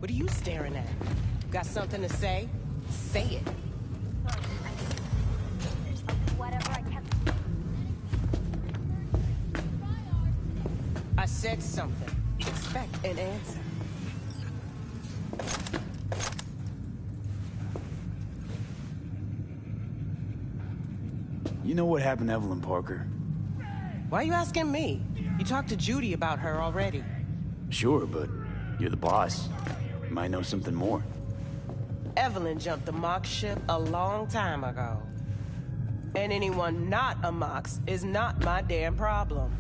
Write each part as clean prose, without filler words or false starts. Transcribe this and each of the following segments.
What are you staring at? Got something to say? Say it. Whatever I can. I said something. Expect an answer. You know what happened to Evelyn Parker? Why are you asking me? You talked to Judy about her already. Sure, but you're the boss. You might know something more. Evelyn jumped the Mox ship a long time ago. And anyone not a Mox is not my damn problem.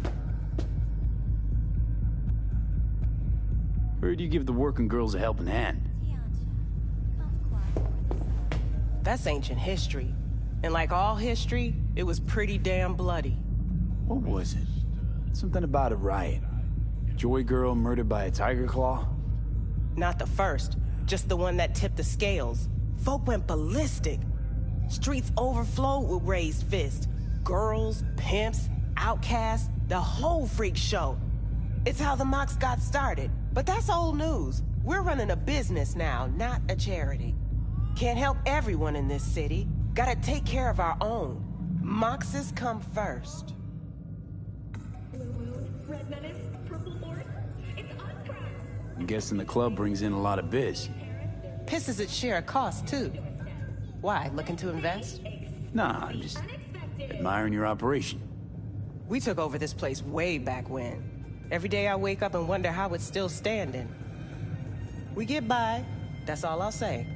Heard you give the working girls a helping hand. That's ancient history. And like all history, it was pretty damn bloody. What was it? Something about a riot. Joy girl murdered by a tiger claw? Not the first, just the one that tipped the scales. Folk went ballistic. Streets overflowed with raised fists. Girls, pimps, outcasts, the whole freak show. It's how the Mox got started, but that's old news. We're running a business now, not a charity. Can't help everyone in this city. Gotta take care of our own. Moxes come first. Blue Moon, Red Menace, Purple Force. It's us, cracks. I'm guessing the club brings in a lot of biz. Pisses its share of cost, too. Why, looking to invest? Nah, I'm just admiring your operation. We took over this place way back when. Every day I wake up and wonder how it's still standing. We get by, that's all I'll say.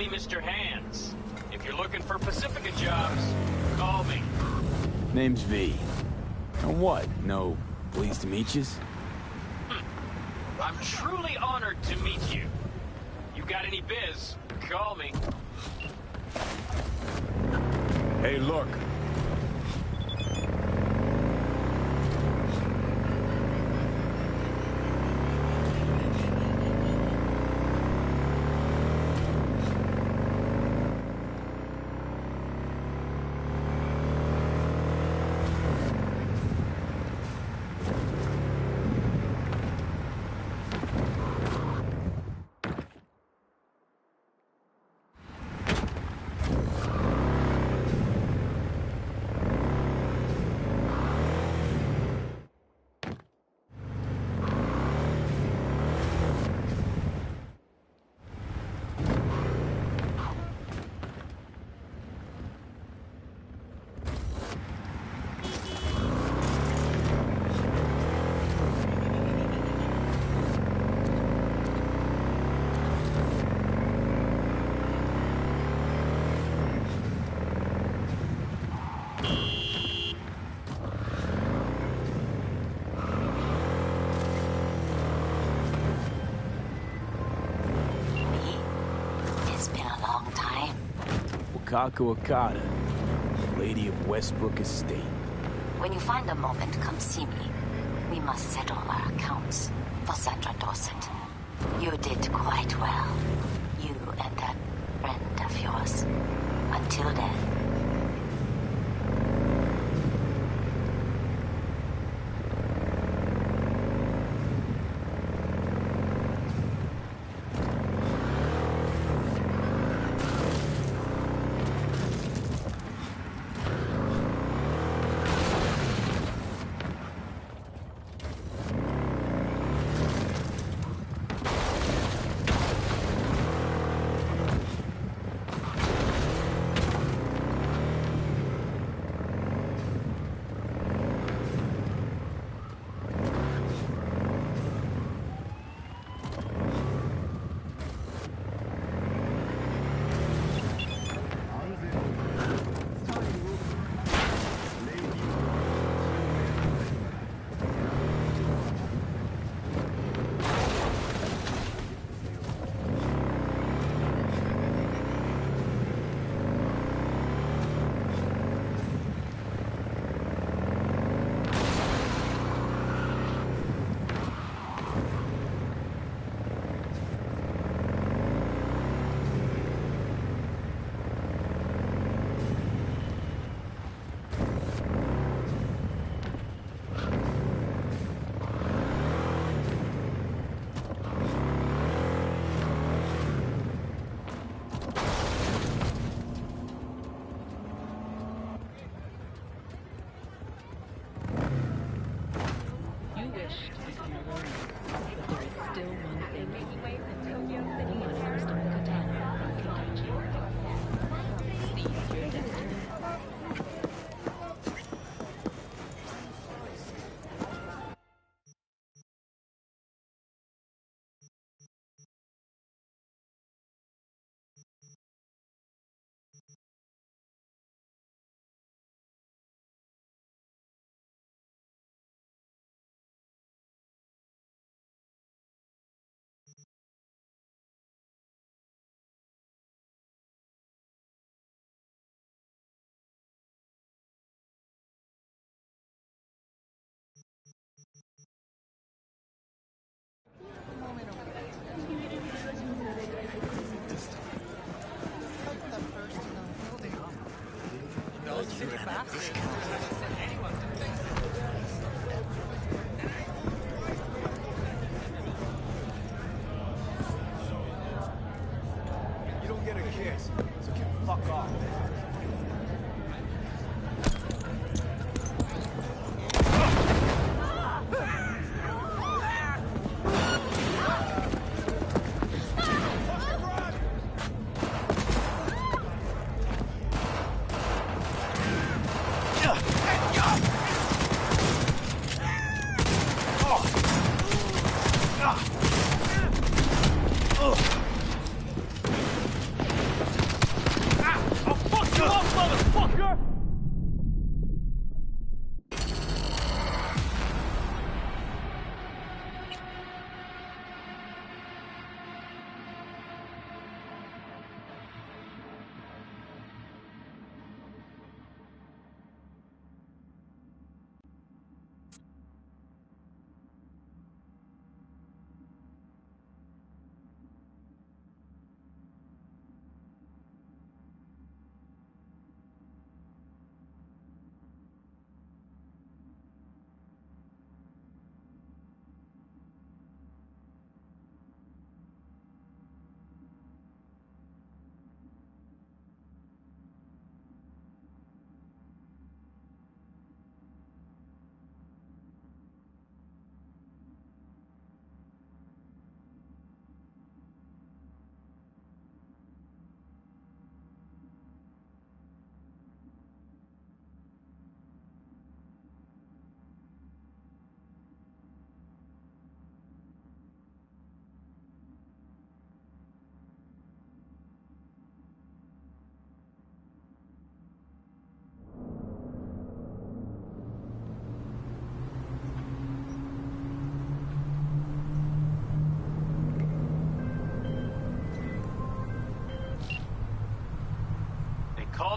me Mr. Hands. If you're looking for Pacifica jobs, call me. Name's V. And what? No, pleased to meet yous? I'm truly honored to meet you. You got any biz, call me. Hey, look. Wakaka Wakata, Lady of Westbrook Estate. When you find a moment, come see me. We must settle our accounts for Sandra Dorset. You did quite well. You and that friend of yours. Until then.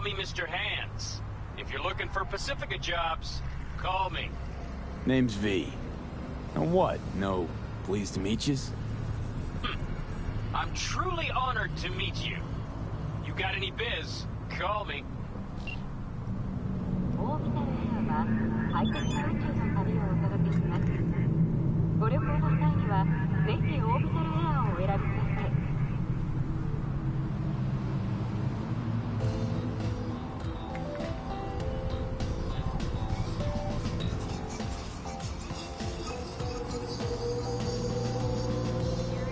me Mr. Hands. If you're looking for Pacifica jobs, call me. Name's V. And what? No pleased to meet yous? I'm truly honored to meet you. You got any biz, call me. オービタルエアは快適な宇宙の旅をお届けします。ご旅行の際にはぜひオービタルエアをお選びください。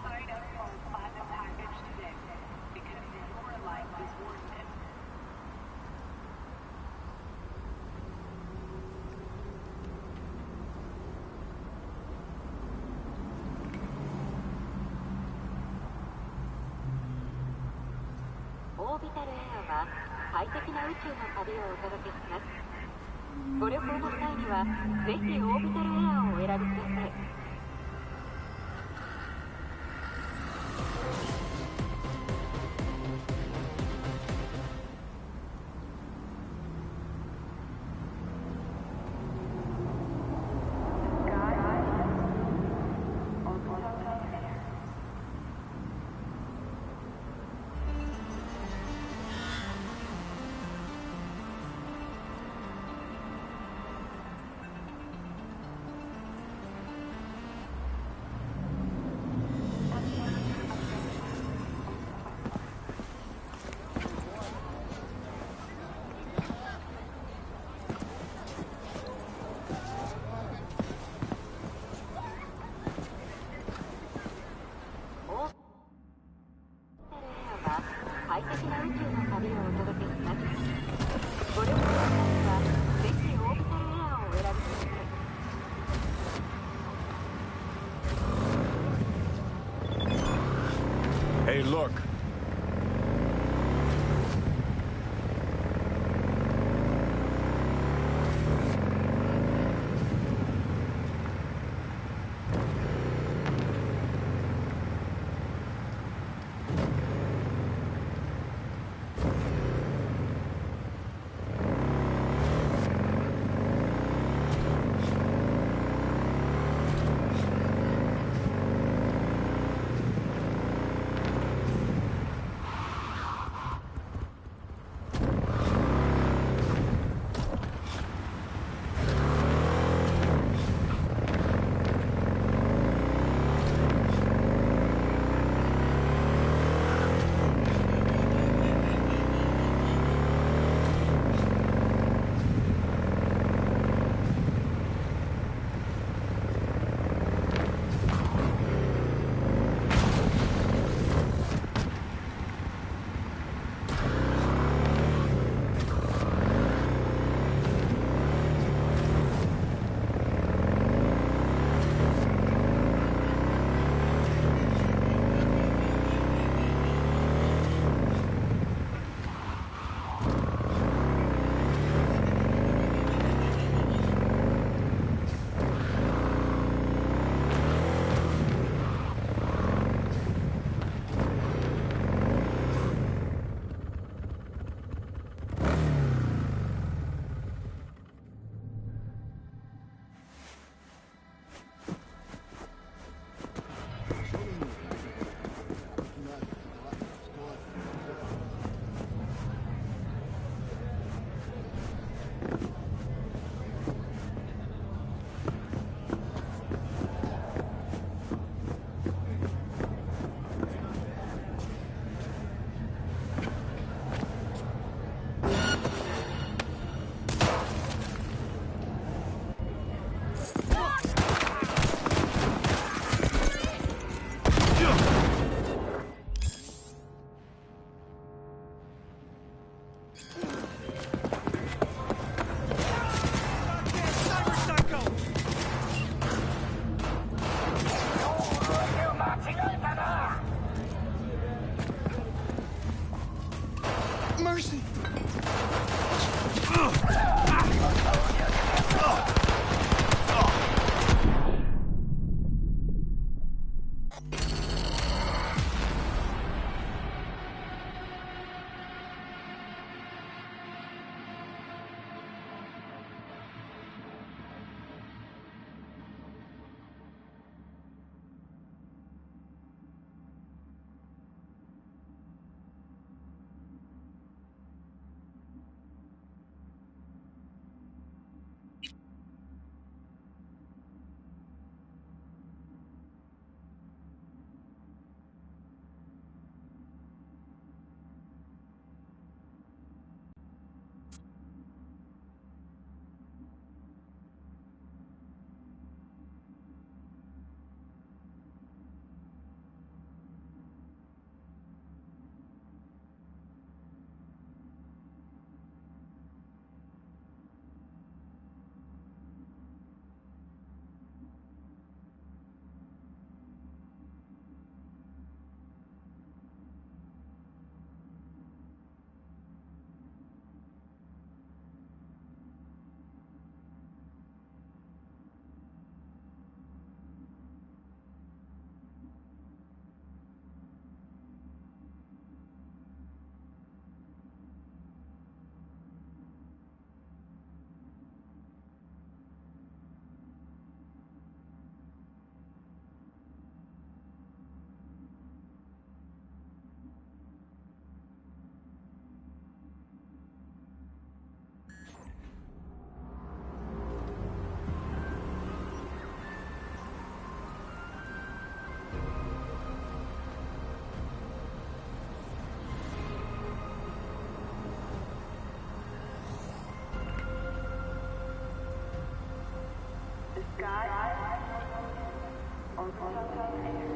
Sign up for a platinum package today because your life is worth it. Orbital オービタルエアは快適な宇宙の旅をお届けします。ご旅行の際にはぜひオービタルエアをお選びください。快適な宇宙の旅をお届けします。ご旅行の際にはぜひオービタルエアをお選びください。Hey, look. Sky or Pluto Air.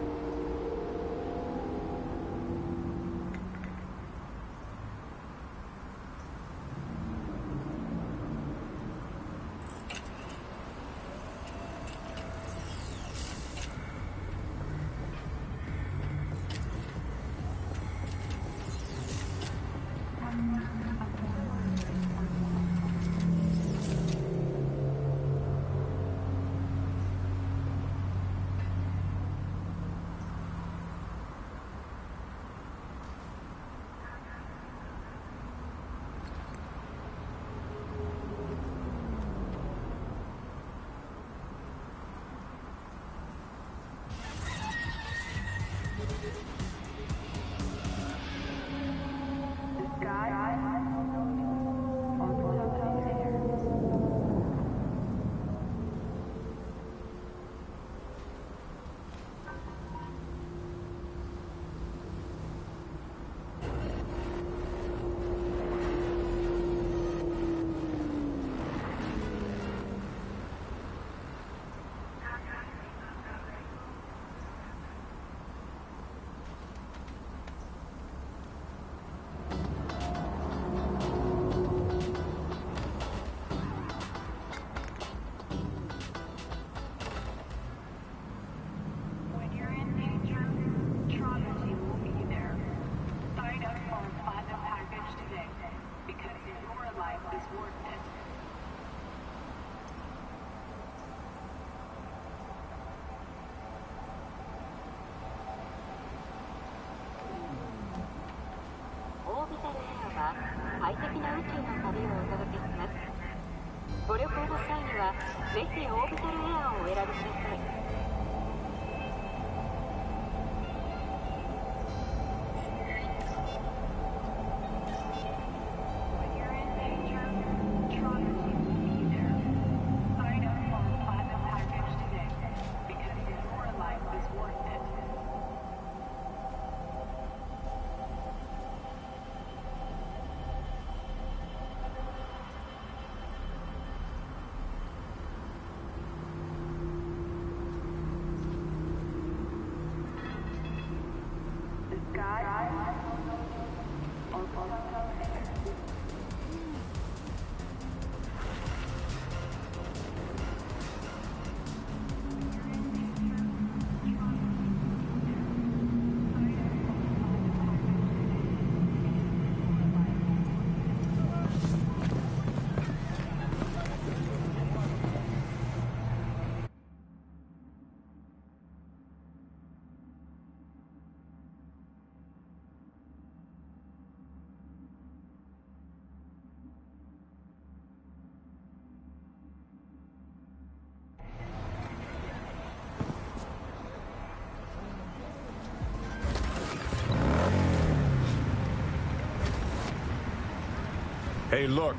Hey, look.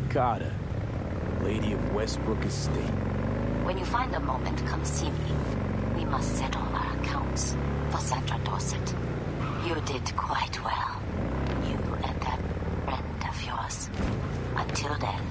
Okada, Lady of Westbrook Estate. When you find a moment, come see me. We must settle our accounts for Sandra Dorset. You did quite well. You and that friend of yours. Until then.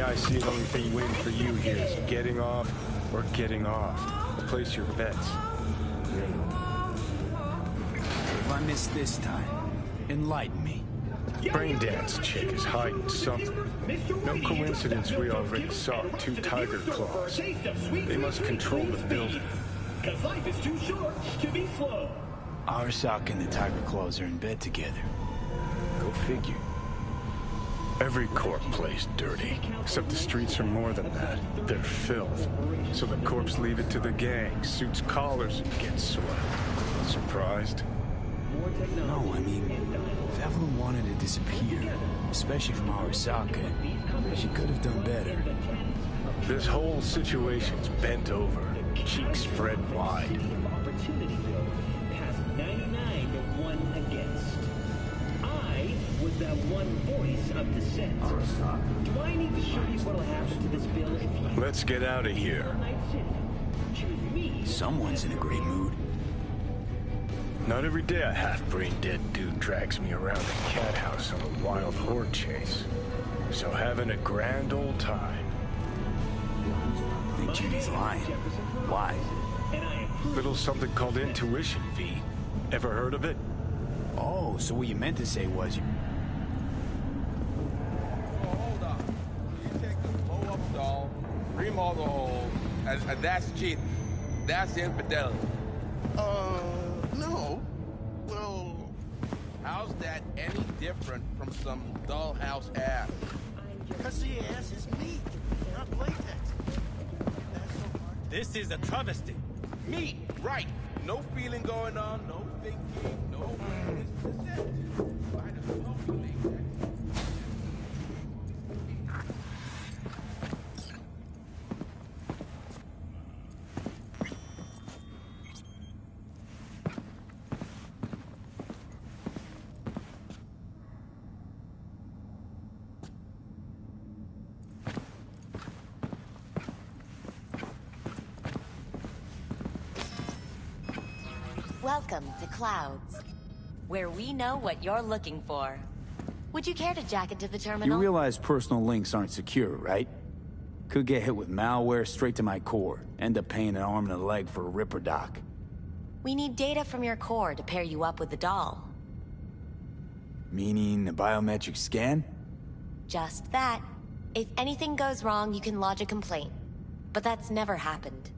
I see the only thing waiting for you here is getting off or getting off. Place your bets. If I miss this time, enlighten me. Braindance chick is hiding something. No coincidence we already saw 2 tiger claws. They must control the building. Cause life is too short to be slow. Arasaka and the tiger claws are in bed together. Go figure. Every corp plays dirty, except the streets are more than that. They're filth. So the corps leave it to the gang, suits collars, and gets swept. Surprised? No, I mean, if Evelyn wanted to disappear, especially from Arasaka, she could have done better. This whole situation's bent over, cheeks spread wide. Opportunity though, past 99 to 1 against. I was that one voice of dissent. Do I need to show you what'll happen to this bill if you... Let's get out of here. Choose me. Someone's in a great mood. Not every day a half-brain dead dude drags me around a cat house on a wild horde chase. So having a grand old time. I think Judy's lying. Why? Little something called intuition, V. Ever heard of it? Oh, so what you meant to say was you... Hold up. You take the blow-up doll, remodel the hole, and that's cheating. That's infidelity. No. Well, how's that any different from some dollhouse ass? Because the ass is meat, not latex. That's so hard. This is a travesty. Meat, right. No feeling going on, no thinking, no... This is it. Might as well be latex. Welcome to Clouds, where we know what you're looking for. Would you care to jack into the terminal? You realize personal links aren't secure, right? Could get hit with malware straight to my core. End up paying an arm and a leg for a Ripper doc. We need data from your core to pair you up with the doll. Meaning a biometric scan? Just that. If anything goes wrong, you can lodge a complaint. But that's never happened.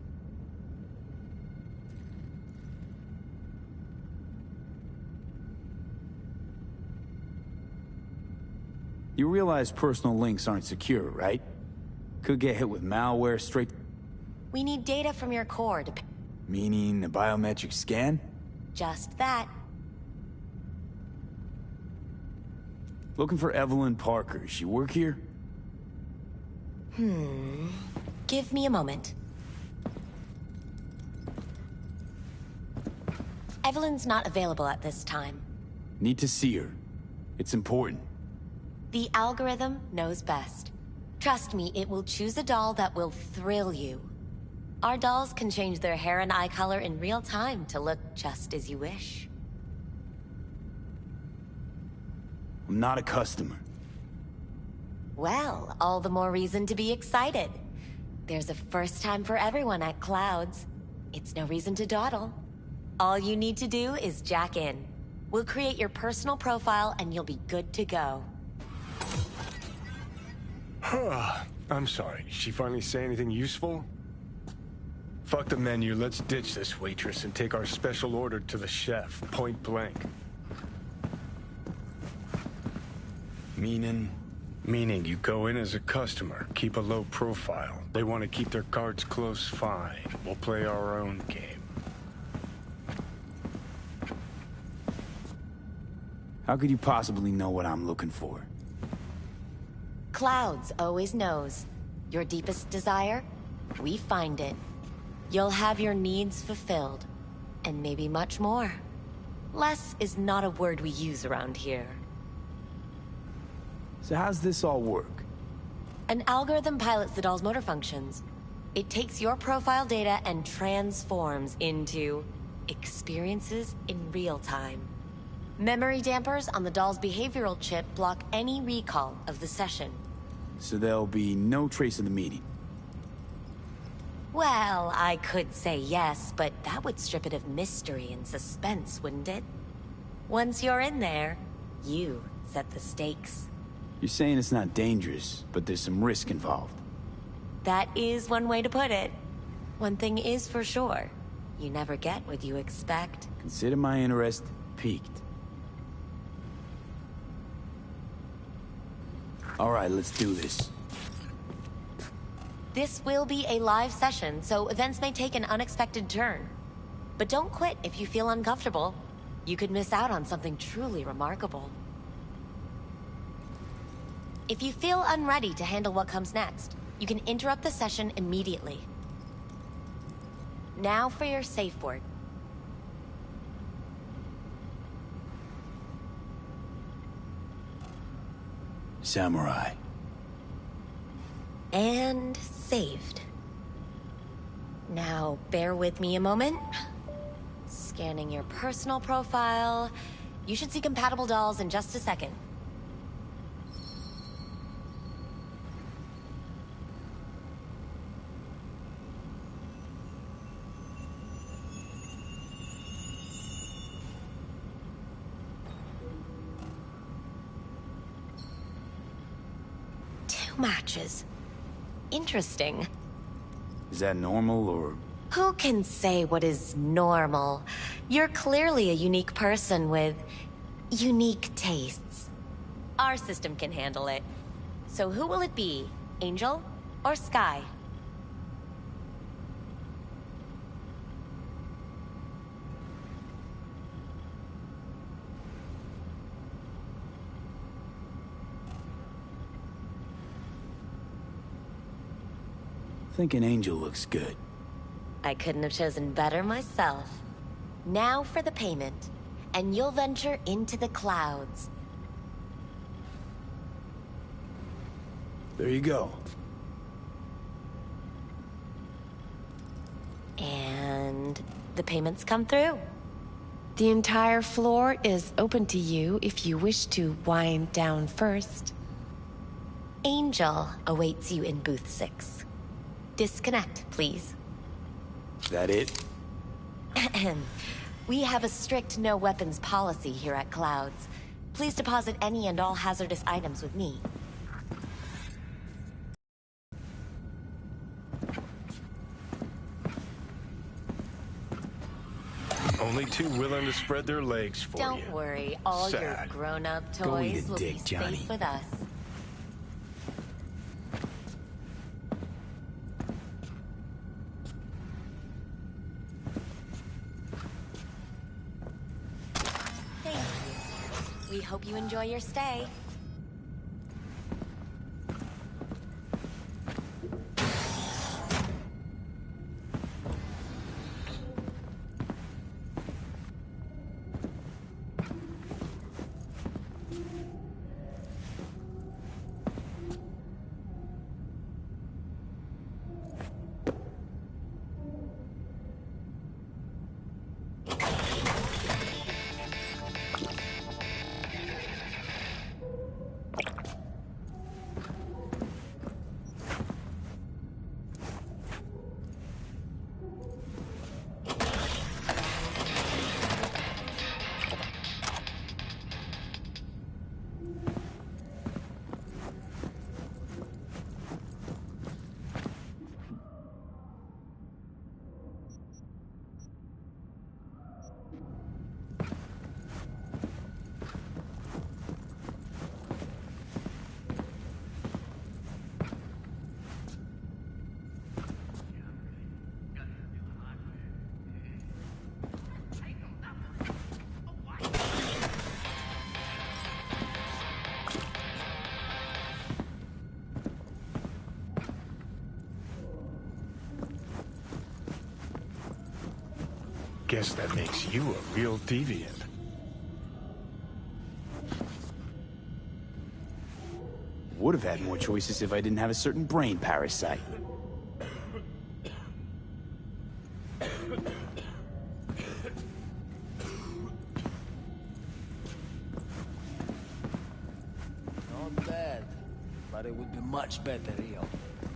You realize personal links aren't secure, right? Could get hit with malware straight... We need data from your core to... Meaning a biometric scan? Just that. Looking for Evelyn Parker. Does she work here? Give me a moment. Evelyn's not available at this time. Need to see her. It's important. The algorithm knows best. Trust me, it will choose a doll that will thrill you. Our dolls can change their hair and eye color in real time to look just as you wish. I'm not a customer. Well, all the more reason to be excited. There's a first time for everyone at Clouds. It's no reason to dawdle. All you need to do is jack in. We'll create your personal profile and you'll be good to go. I'm sorry. Did she finally say anything useful? Fuck the menu. Let's ditch this waitress and take our special order to the chef, point blank. Meaning? Meaning you go in as a customer, keep a low profile. They want to keep their cards close, fine. We'll play our own game. How could you possibly know what I'm looking for? Clouds always knows. Your deepest desire? We find it. You'll have your needs fulfilled. And maybe much more. Less is not a word we use around here. So how's this all work? An algorithm pilots the doll's motor functions. It takes your profile data and transforms into experiences in real time. Memory dampers on the doll's behavioral chip block any recall of the session. So there'll be no trace of the meeting. Well, I could say yes, but that would strip it of mystery and suspense, wouldn't it? Once you're in there, you set the stakes. You're saying it's not dangerous, but there's some risk involved. That is one way to put it. One thing is for sure. You never get what you expect. Consider my interest piqued. All right, let's do this. This will be a live session, so events may take an unexpected turn. But don't quit if you feel uncomfortable. You could miss out on something truly remarkable. If you feel unready to handle what comes next, you can interrupt the session immediately. Now for your safe word. Samurai. And saved. Now, bear with me a moment. Scanning your personal profile. You should see compatible dolls in just a second. Two matches. Interesting. Is that normal, or...? Who can say what is normal? You're clearly a unique person with unique tastes. Our system can handle it. So who will it be? Angel or Sky? Thinking Angel looks good. I couldn't have chosen better myself. Now for the payment, and you'll venture into the clouds. There you go. And the payments come through. The entire floor is open to you if you wish to wind down first. Angel awaits you in booth 6. Disconnect, please. That it? We have a strict no weapons policy here at Clouds. Please deposit any and all hazardous items with me. Only two willing to spread their legs for you. Don't worry, all your Sad. grown-up Go eat toys a will dick, be Johnny. safe with us. Thank you. We hope you enjoy your stay. guess that makes you a real deviant. Would have had more choices if I didn't have a certain brain parasite. Not bad, but it would be much better real.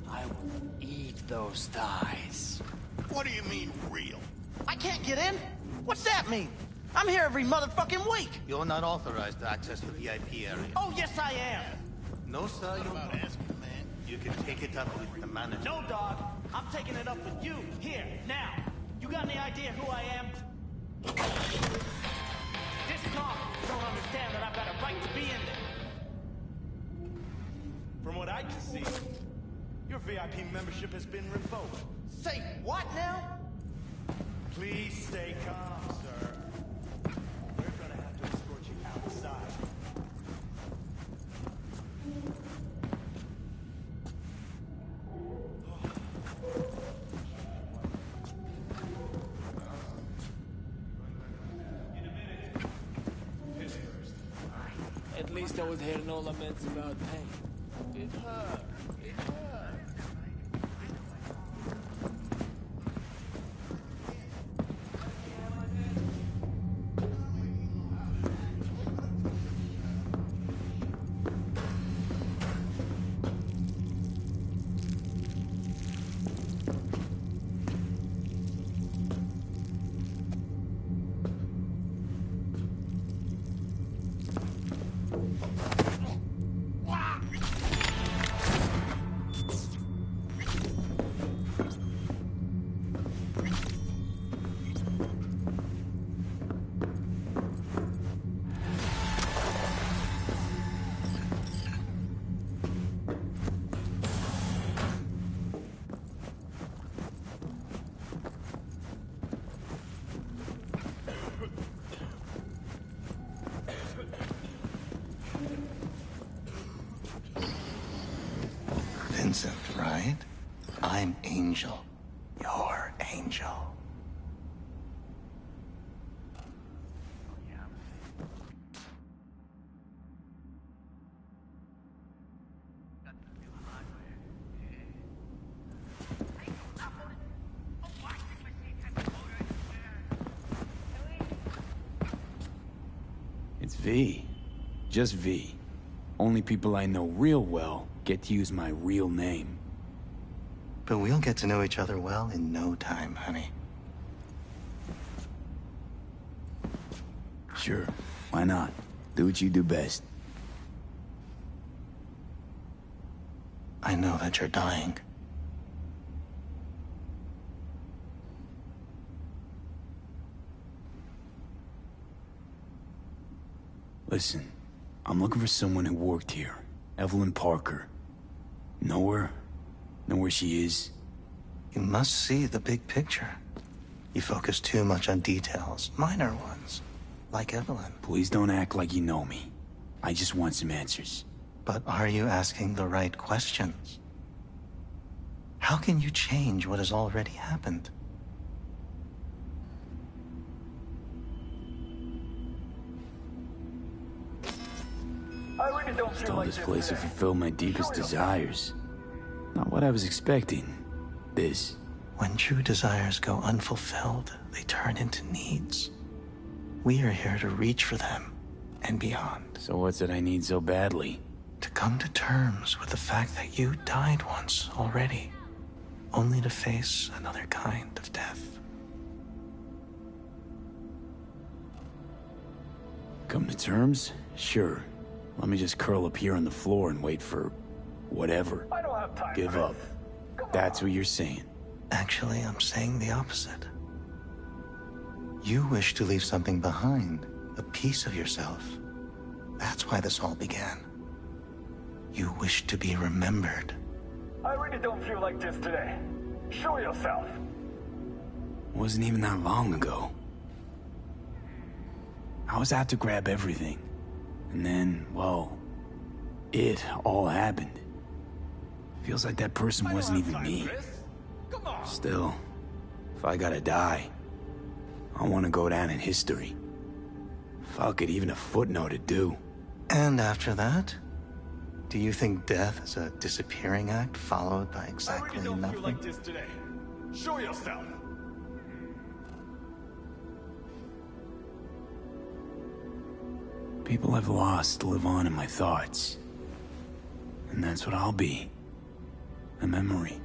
I would eat those thighs. What do you mean, real? I can't get in? What's that mean? I'm here every motherfucking week. You're not authorized to access the VIP area. Oh, yes, I am. No, sir, you're not. You can take it up with the manager. No, dog. I'm taking it up with you, here, now. You got any idea who I am? This con don't understand that I've got a right to be in there. From what I can see, your VIP membership has been revoked. Say what now? Please stay calm, sir. We're gonna have to escort you outside. At least I would hear no laments about pain. It hurt. It hurt. Vincent, right? I'm Angel. Your Angel. It's V. Just V. Only people I know real well get to use my real name. But we'll get to know each other well in no time, honey. Sure, why not? Do what you do best. I know that you're dying. Listen, I'm looking for someone who worked here. Evelyn Parker. Know her? Know where she is? You must see the big picture. You focus too much on details, minor ones, like Evelyn. Please don't act like you know me. I just want some answers. But are you asking the right questions? How can you change what has already happened? Still, this place will fulfill my deepest desires. Not what I was expecting. This. When true desires go unfulfilled, they turn into needs. We are here to reach for them and beyond. So what's it I need so badly? To come to terms with the fact that you died once already, only to face another kind of death. Come to terms? Sure. Let me just curl up here on the floor and wait for whatever. I don't have time. Give up. That's what you're saying. Actually, I'm saying the opposite. You wish to leave something behind, a piece of yourself. That's why this all began. You wish to be remembered. I really don't feel like this today. Show yourself. Wasn't even that long ago. I was out to grab everything. And then, well, it all happened. Feels like that person wasn't even me. Still, if I gotta die, I want to go down in history. Fuck it, even a footnote would do. And after that? Do you think death is a disappearing act followed by exactly nothing? Like this today. Show yourself. People I've lost live on in my thoughts. And that's what I'll be. A memory.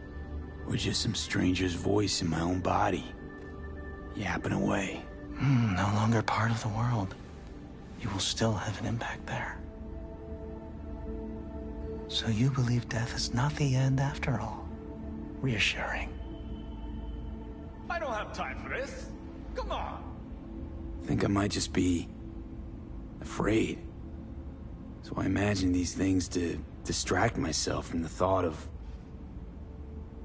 Or just some stranger's voice in my own body. Yapping away. No longer part of the world. You will still have an impact there. So you believe death is not the end after all. Reassuring. I don't have time for this. Come on. Think I might just be afraid. So I imagine these things to distract myself from the thought of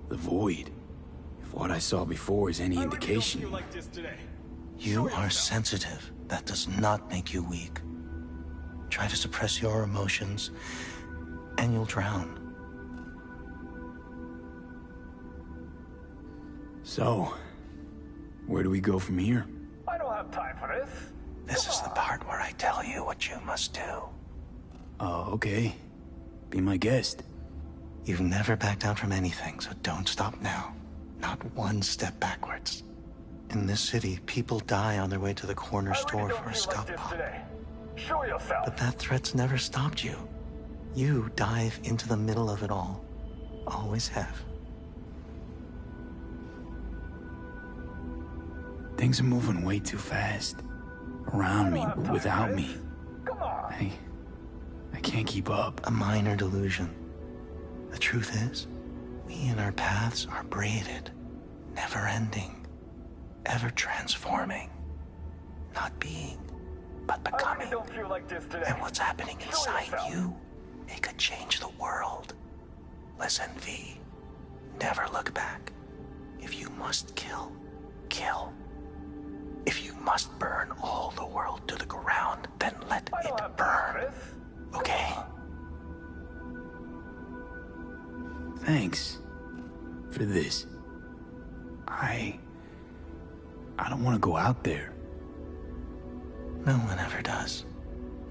the void. If what I saw before is any indication. Don't feel like this today. You are sensitive. That does not make you weak. Try to suppress your emotions, and you'll drown. So, where do we go from here? I don't have time for this. This is the part where I tell you what you must do. Oh, okay. Be my guest. You've never backed down from anything, so don't stop now. Not one step backwards. In this city, people die on their way to the corner store for a scalp pop. Show yourself. But that threat's never stopped you. You dive into the middle of it all. Always have. Things are moving way too fast. Around me, without me. Come on. I can't keep up. A minor delusion. The truth is, we and our paths are braided, never-ending, ever-transforming. Not being, but becoming. I don't feel like this today. And what's happening inside you, it could change the world. Listen, V. Never look back. If you must kill, kill. If you must burn all the world to the ground, then let it burn. Okay? Thanks for this. I don't want to go out there. No one ever does.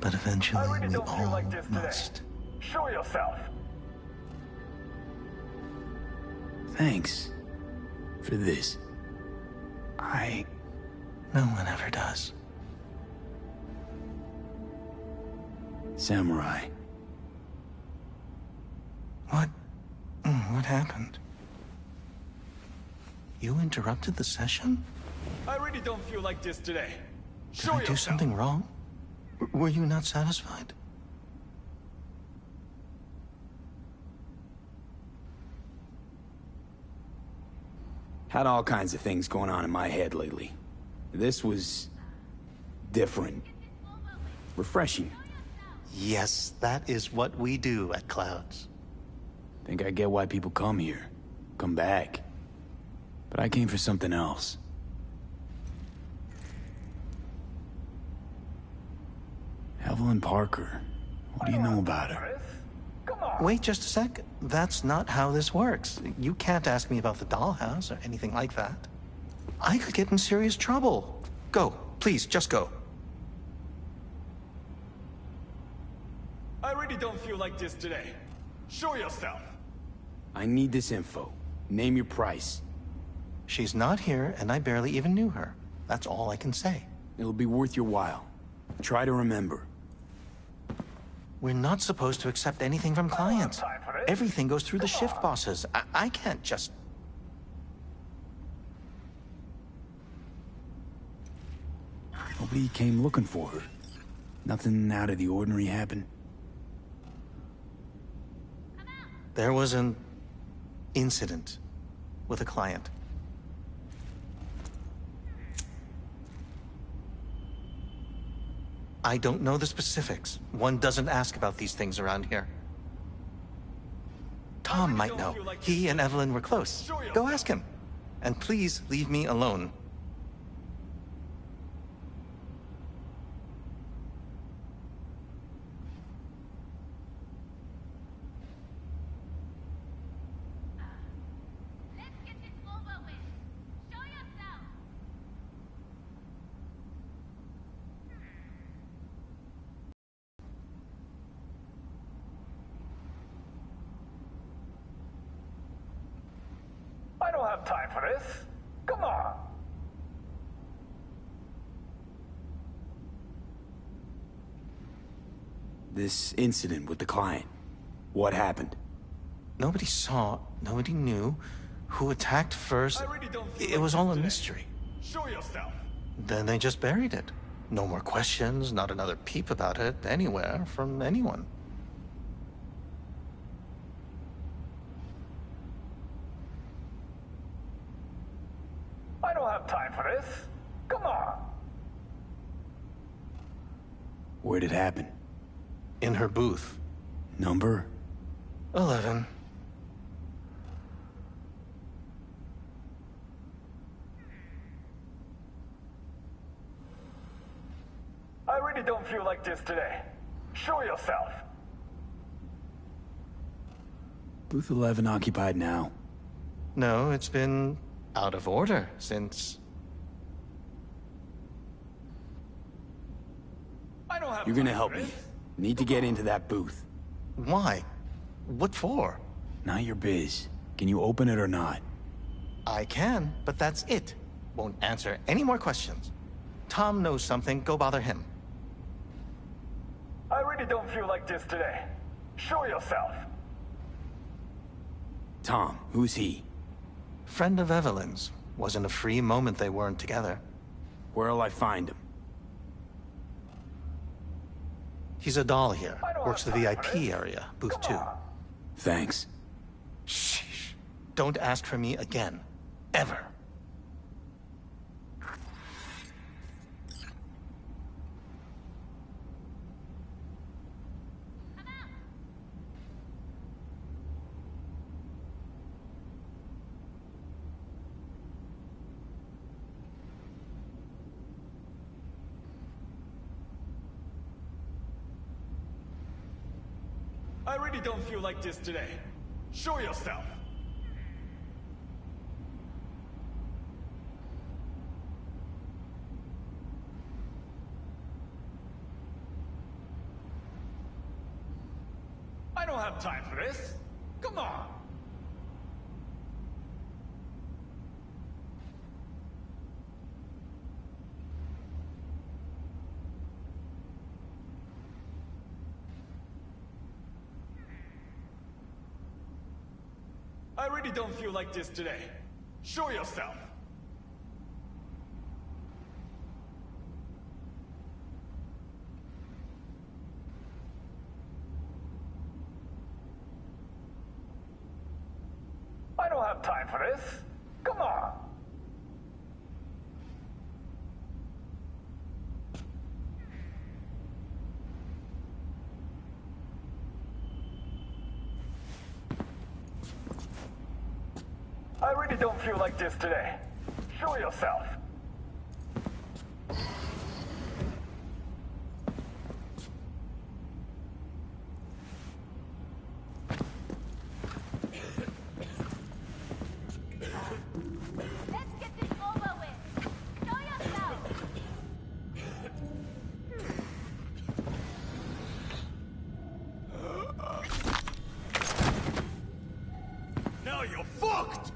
But eventually we all must. Show yourself. Thanks for this. No one ever does. Samurai. What happened? You interrupted the session? I really don't feel like this today. Did I do something wrong? Were you not satisfied? Had all kinds of things going on in my head lately. This was different. Refreshing. Yes, that is what we do at Clouds. Think I get why people come here. Come back. But I came for something else. Evelyn Parker. What do you know about her? Wait just a sec. That's not how this works. You can't ask me about the dollhouse or anything like that. I could get in serious trouble. Go. Please, just go. I really don't feel like this today. Show yourself. I need this info. Name your price. She's not here, and I barely even knew her. That's all I can say. It'll be worth your while. Try to remember. We're not supposed to accept anything from clients. Everything goes through the shift bosses. I can't just... Nobody came looking for her. Nothing out of the ordinary happened. There was an incident with a client. I don't know the specifics. One doesn't ask about these things around here. Tom might know. He and Evelyn were close. Go ask him. And please leave me alone. don't have time for this. Come on. This incident with the client. What happened? Nobody saw, nobody knew who attacked first. It was all a mystery. Show yourself. Then they just buried it. No more questions, not another peep about it anywhere from anyone. I don't have time for this. Come on. Where'd it happen? In her booth. Number? 11. I really don't feel like this today. Show yourself. Booth 11 occupied now. No, it's been out of order since... I don't have You're gonna time help for me. this. Need to get into that booth. Why? What for? Not your biz. Can you open it or not? I can, but that's it. Won't answer any more questions. Tom knows something, go bother him. I really don't feel like this today. Show yourself. Tom, who's he? Friend of Evelyn's. Wasn't a free moment they weren't together. Where'll I find him? He's a doll here. Works the VIP area, booth 2. Thanks. Shh. Don't ask for me again. Ever. I really don't feel like this today. Show yourself. I don't have time for this. Come on. I really don't feel like this today. Show yourself. I don't have time for this. Come on. I really don't feel like this today. Show yourself. Let's get this over with. Show yourself. Now you're fucked!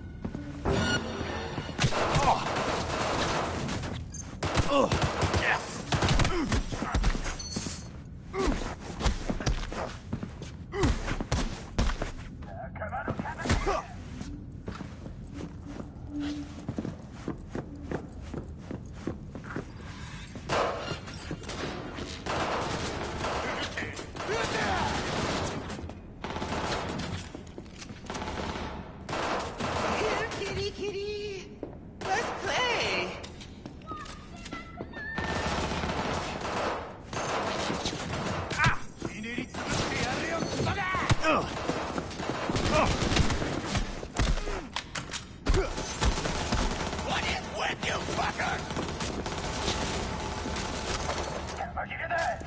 Yes! Here, kitty, kitty. Let's play. What is with you, fucker? Look at that.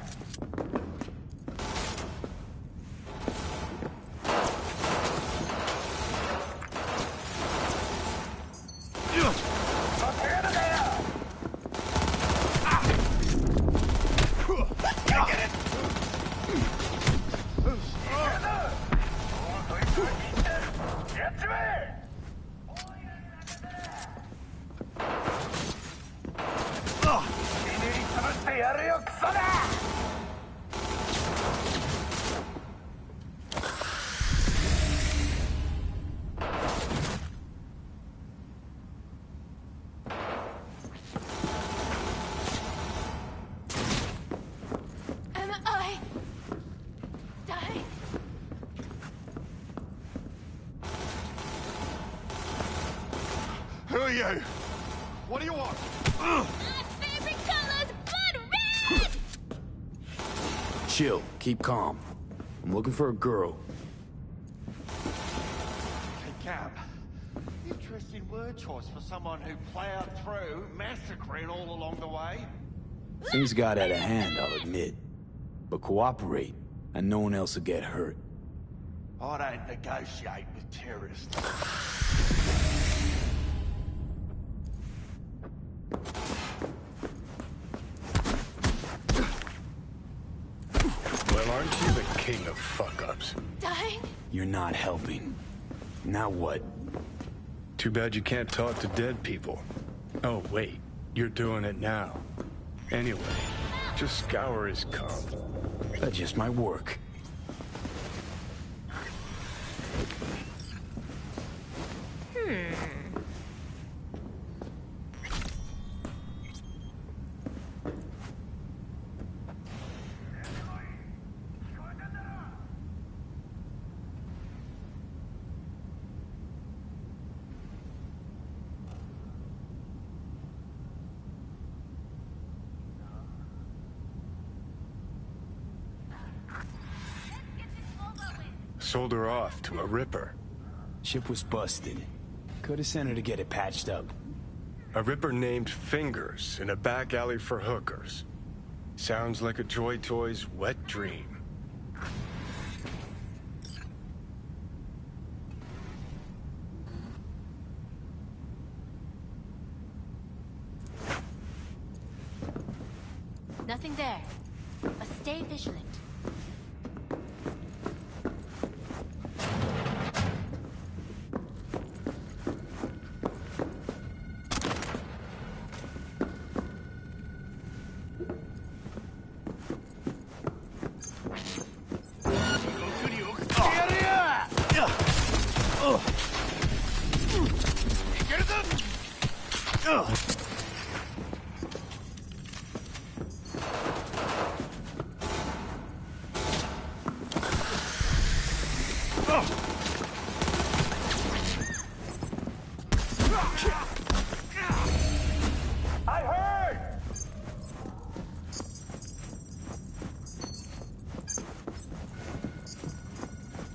are you? What do you want? My favorite color's blood red! Chill, keep calm. I'm looking for a girl. Hey, Cap. Interesting word choice for someone who plowed through, massacring all along the way. Things got out of hand, I'll admit. But cooperate, and no one else will get hurt. I don't negotiate with terrorists. Well, aren't you the king of fuck-ups? Dying? You're not helping. Now what? Too bad you can't talk to dead people. Oh, wait. You're doing it now. Anyway, just scour his comp. That just might work. Sold her off to a ripper. Ship was busted. Could have sent her to get it patched up. A ripper named Fingers in a back alley for hookers. Sounds like a Joy Toy's wet dream. Nothing there. But stay vigilant.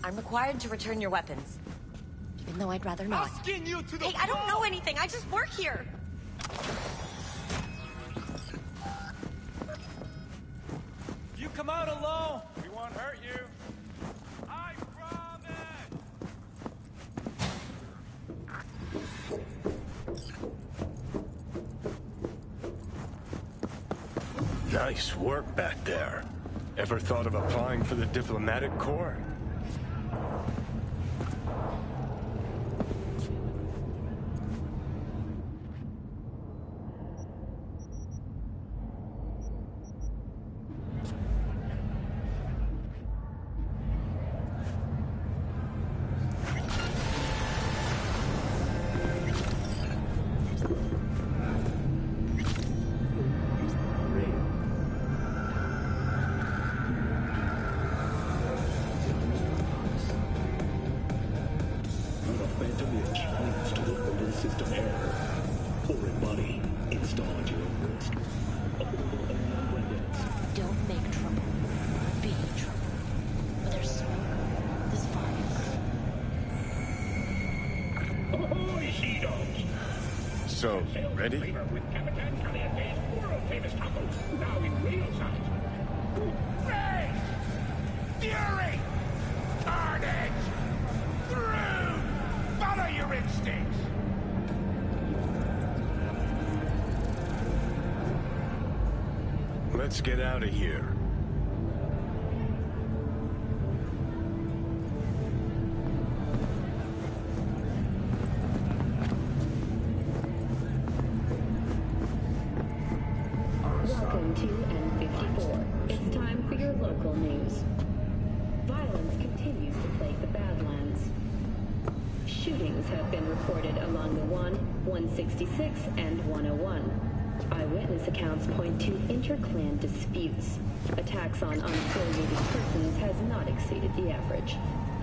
I'm required to return your weapons. Even though I'd rather not. I'll skin you to the Hey, I don't know anything. I just work here. You come out alone. We won't hurt you. I promise. Nice work back there. Ever thought of applying for the diplomatic corps? Don't make trouble. Be trouble. But there's smoke. There's fires. So, ready? Fury! Carnage! Through! Follow your instincts! Let's get out of here. Welcome to N54. It's time for your local news. Violence continues to plague the Badlands. Shootings have been reported along the 166, and 101. Eyewitness accounts point to inter-clan disputes. Attacks on unaffiliated persons has not exceeded the average.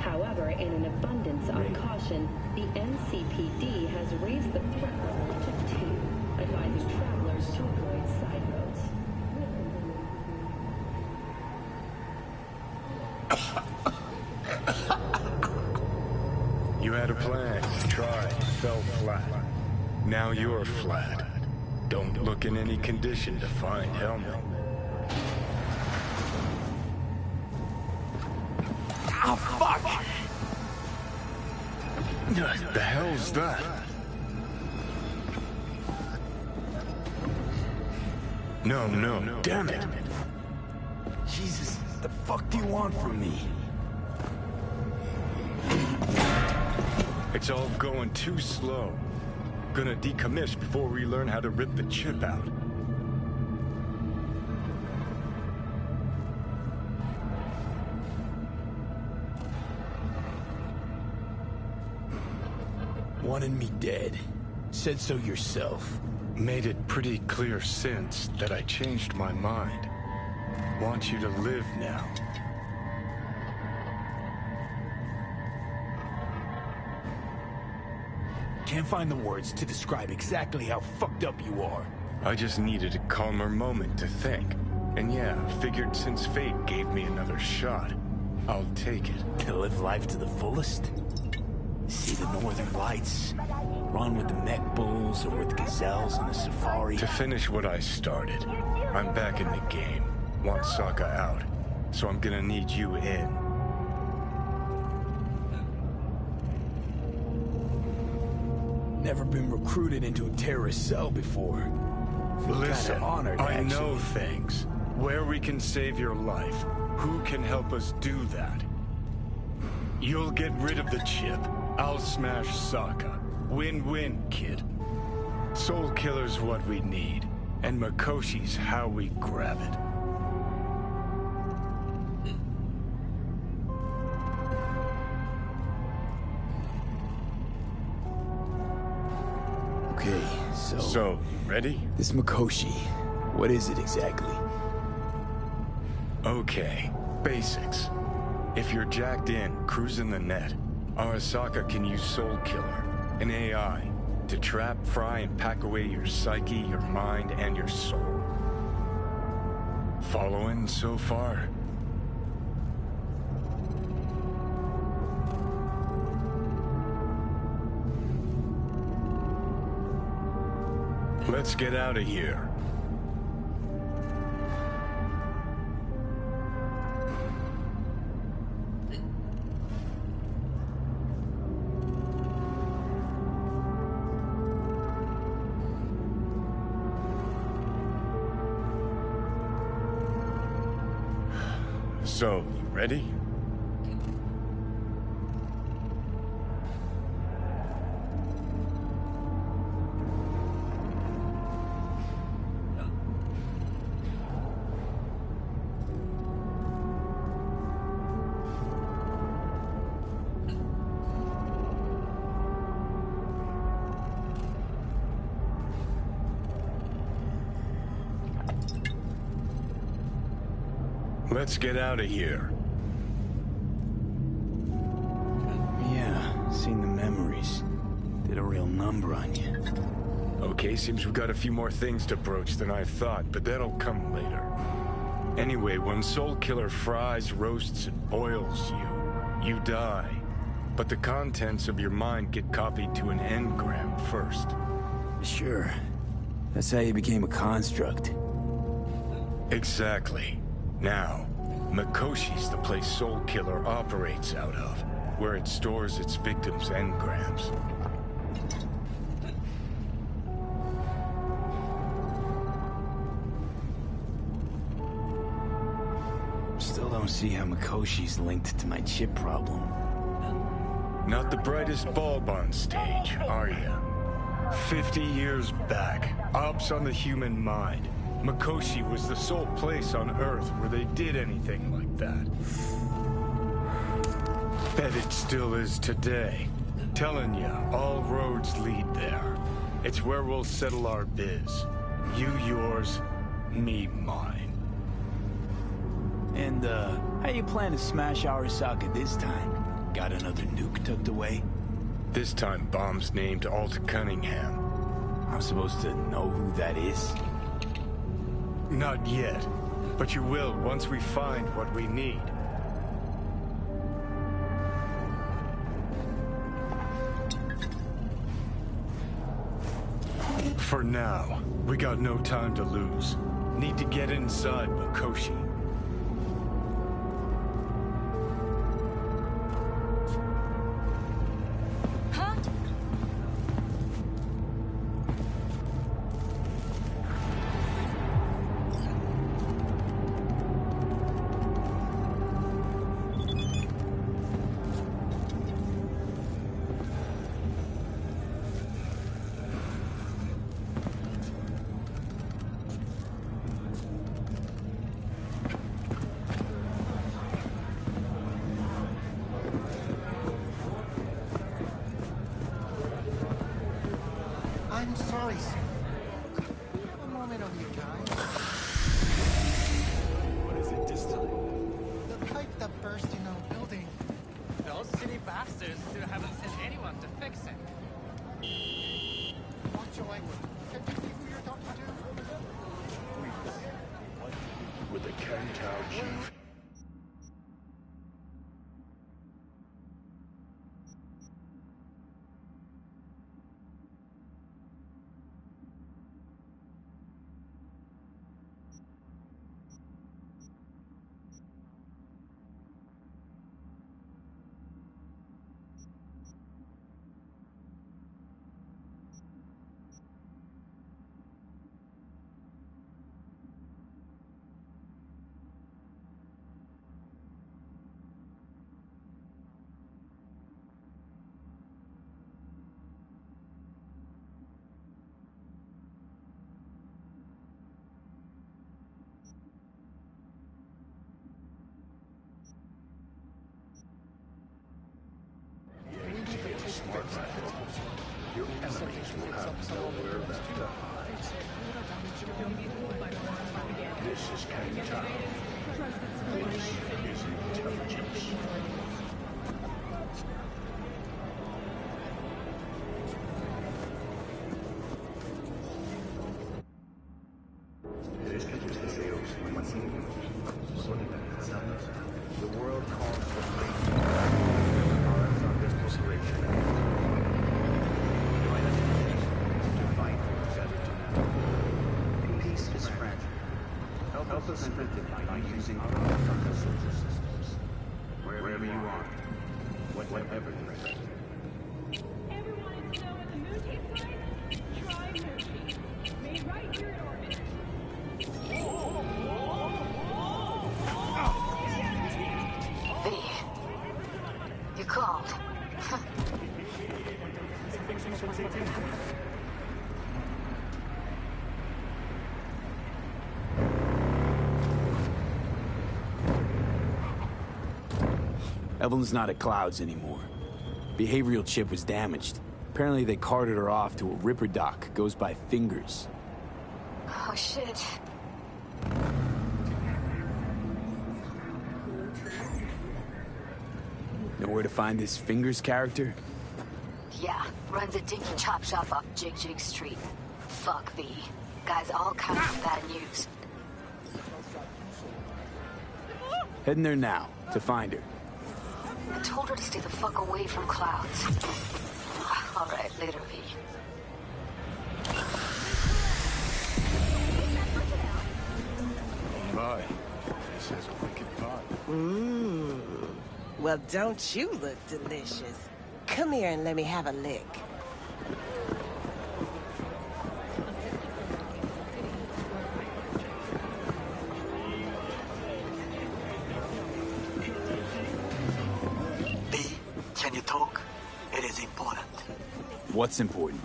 However, in an abundance of caution, the NCPD has raised the threat level to 2, advising travelers to avoid side roads. You had a plan, tried, fell flat. Now you're flat. Don't look in any condition to find Helmet. Oh, fuck! The hell's that? No, damn it! Jesus, what the fuck do you want from me? It's all going too slow. Gonna decommiss before we learn how to rip the chip out. Wanted me dead. Said so yourself. Made it pretty clear since that I changed my mind. Want you to live now. Can't find the words to describe exactly how fucked up you are. I just needed a calmer moment to think. And yeah, figured since fate gave me another shot, I'll take it. To live life to the fullest? See the northern lights? Run with the mech bulls or with gazelles on the safari? To finish what I started, I'm back in the game. Want Sokka out, so I'm gonna need you in. Never been recruited into a terrorist cell before. Feel Listen, kinda honored, I actually. know things. Where we can save your life. Who can help us do that? You'll get rid of the chip. I'll smash Sokka. Win-win, kid. Soul Killer's what we need, and Mikoshi's how we grab it. Okay, so... So, you ready? This Mikoshi, what is it exactly? Okay, basics. If you're jacked in, cruising the net, Arasaka can use Soul Killer, an AI, to trap, fry, and pack away your psyche, your mind, and your soul. Following so far? Let's get out of here. So, you ready? Let's get out of here. Yeah, seen the memories. Did a real number on you. Okay, seems we've got a few more things to broach than I thought, but that'll come later. Anyway, when Soul Killer fries, roasts, and boils you, you die. But the contents of your mind get copied to an engram first. Sure. That's how you became a construct. Exactly. Now, Mikoshi's the place Soul Killer operates out of, where it stores its victims' engrams. Still don't see how Mikoshi's linked to my chip problem. Not the brightest bulb on stage, are you? 50 years back, ops on the human mind. Mikoshi was the sole place on Earth where they did anything like that. Bet it still is today. Telling ya, all roads lead there. It's where we'll settle our biz. You yours, me mine. And, how you plan to smash Arasaka this time? Got another nuke tucked away? This time bombs named Alt Cunningham. I'm supposed to know who that is? Not yet, but you will once we find what we need. For now, we got no time to lose. Need to get inside Makoshi. I'm sorry, sir. Could we have a moment of your time? What is it this time? The pipe that burst in our building. Those silly bastards still haven't sent anyone to fix it. Watch your language. Can you see who you're talking to? With the Kentau chief. Your enemies will have nowhere left to hide. This is Kentau. This is intelligence. The world calls for great ours on this declaration. Join us to fight together tonight. Peace is fragile. Help us strengthen it by using our solar systems. Wherever you are, whatever the threat. Everyone is know what the moon tastes like? Try Hershey. Made right here in orbit. V, you called. Evelyn's not at Clouds anymore. Behavioral chip was damaged. Apparently they carted her off to a ripper dock. Goes by Fingers. Oh, shit. Know where to find this Fingers character? Yeah, runs a dinky chop shop off Jig Street. Fuck V. Guy's all kinds of bad news. Heading there now, to find her. I told her to stay the fuck away from Clouds. All right, later, V. Bye. This is a wicked vibe. Mmm. Well, don't you look delicious? Come here and let me have a lick. B, can you talk? It is important. What's important?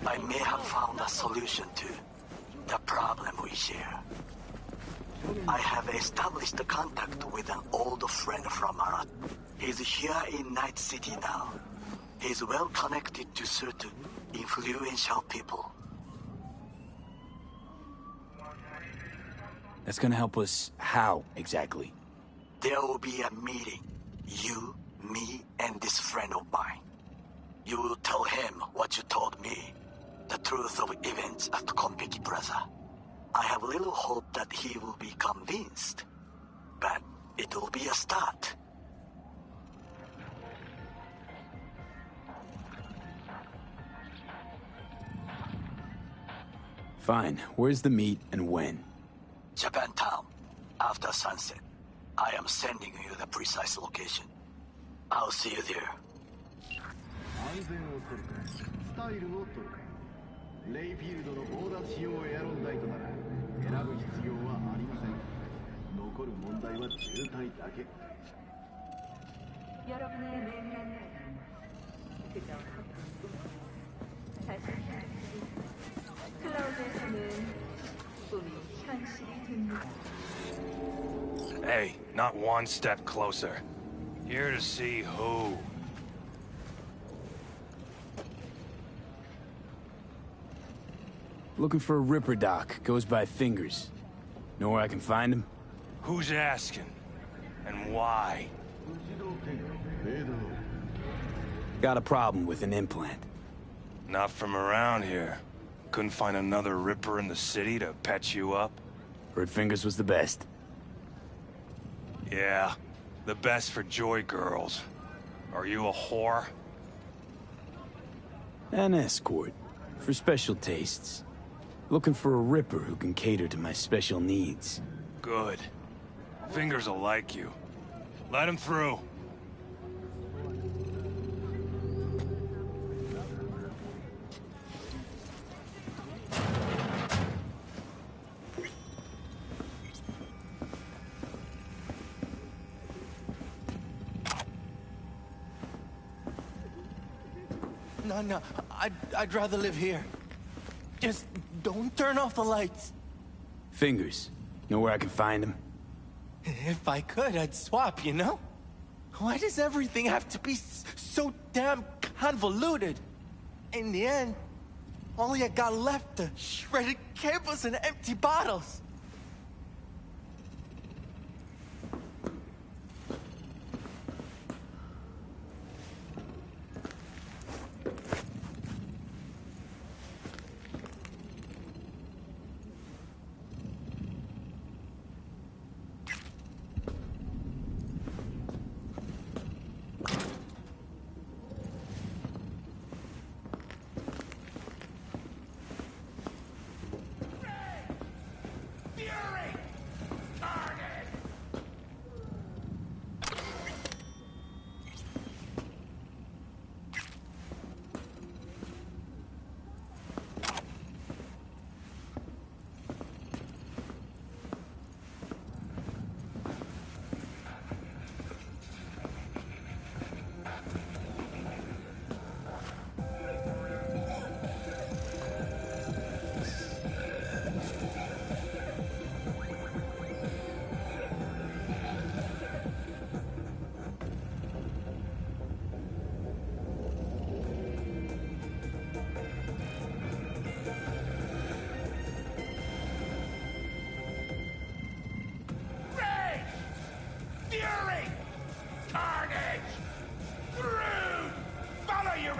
I may have found a solution to the problem we share. I have established a contact with an old friend from Arat. He's here in Night City now. He's well connected to certain influential people. That's gonna help us how, exactly? There will be a meeting. You, Me and this friend of mine. You will tell him what you told me. The truth of events at Konpeki Plaza. I have little hope that he will be convinced. But it will be a start. Fine. Where's the meet and when? Japantown. After sunset. I am sending you the precise location. I'll see you there. 安全を取るかスタイルを取るかレイフィールドの強奪仕様エアロンダイトなら選ぶ必要はありません残る問題は渋滞だけ 여러분의 메인 안내는 그저 커튼뿐. 사실 클라우드에서는 꿈이 현실이 됩니다. Hey, not one step closer. Here to see who? Looking for a Ripper doc. Goes by Fingers. Know where I can find him? Who's asking? And why? Got a problem with an implant. Not from around here. Couldn't find another Ripper in the city to patch you up? Heard Fingers was the best. Yeah, the best for joy girls. Are you a whore? An escort. For special tastes. Looking for a Ripper who can cater to my special needs. Good. Fingers will like you. Let him through. No, I'd rather live here. Just don't turn off the lights. Fingers. Know where I can find him? If I could, I'd swap, you know? Why does everything have to be so damn convoluted? In the end, all you got left are shredded cables and empty bottles.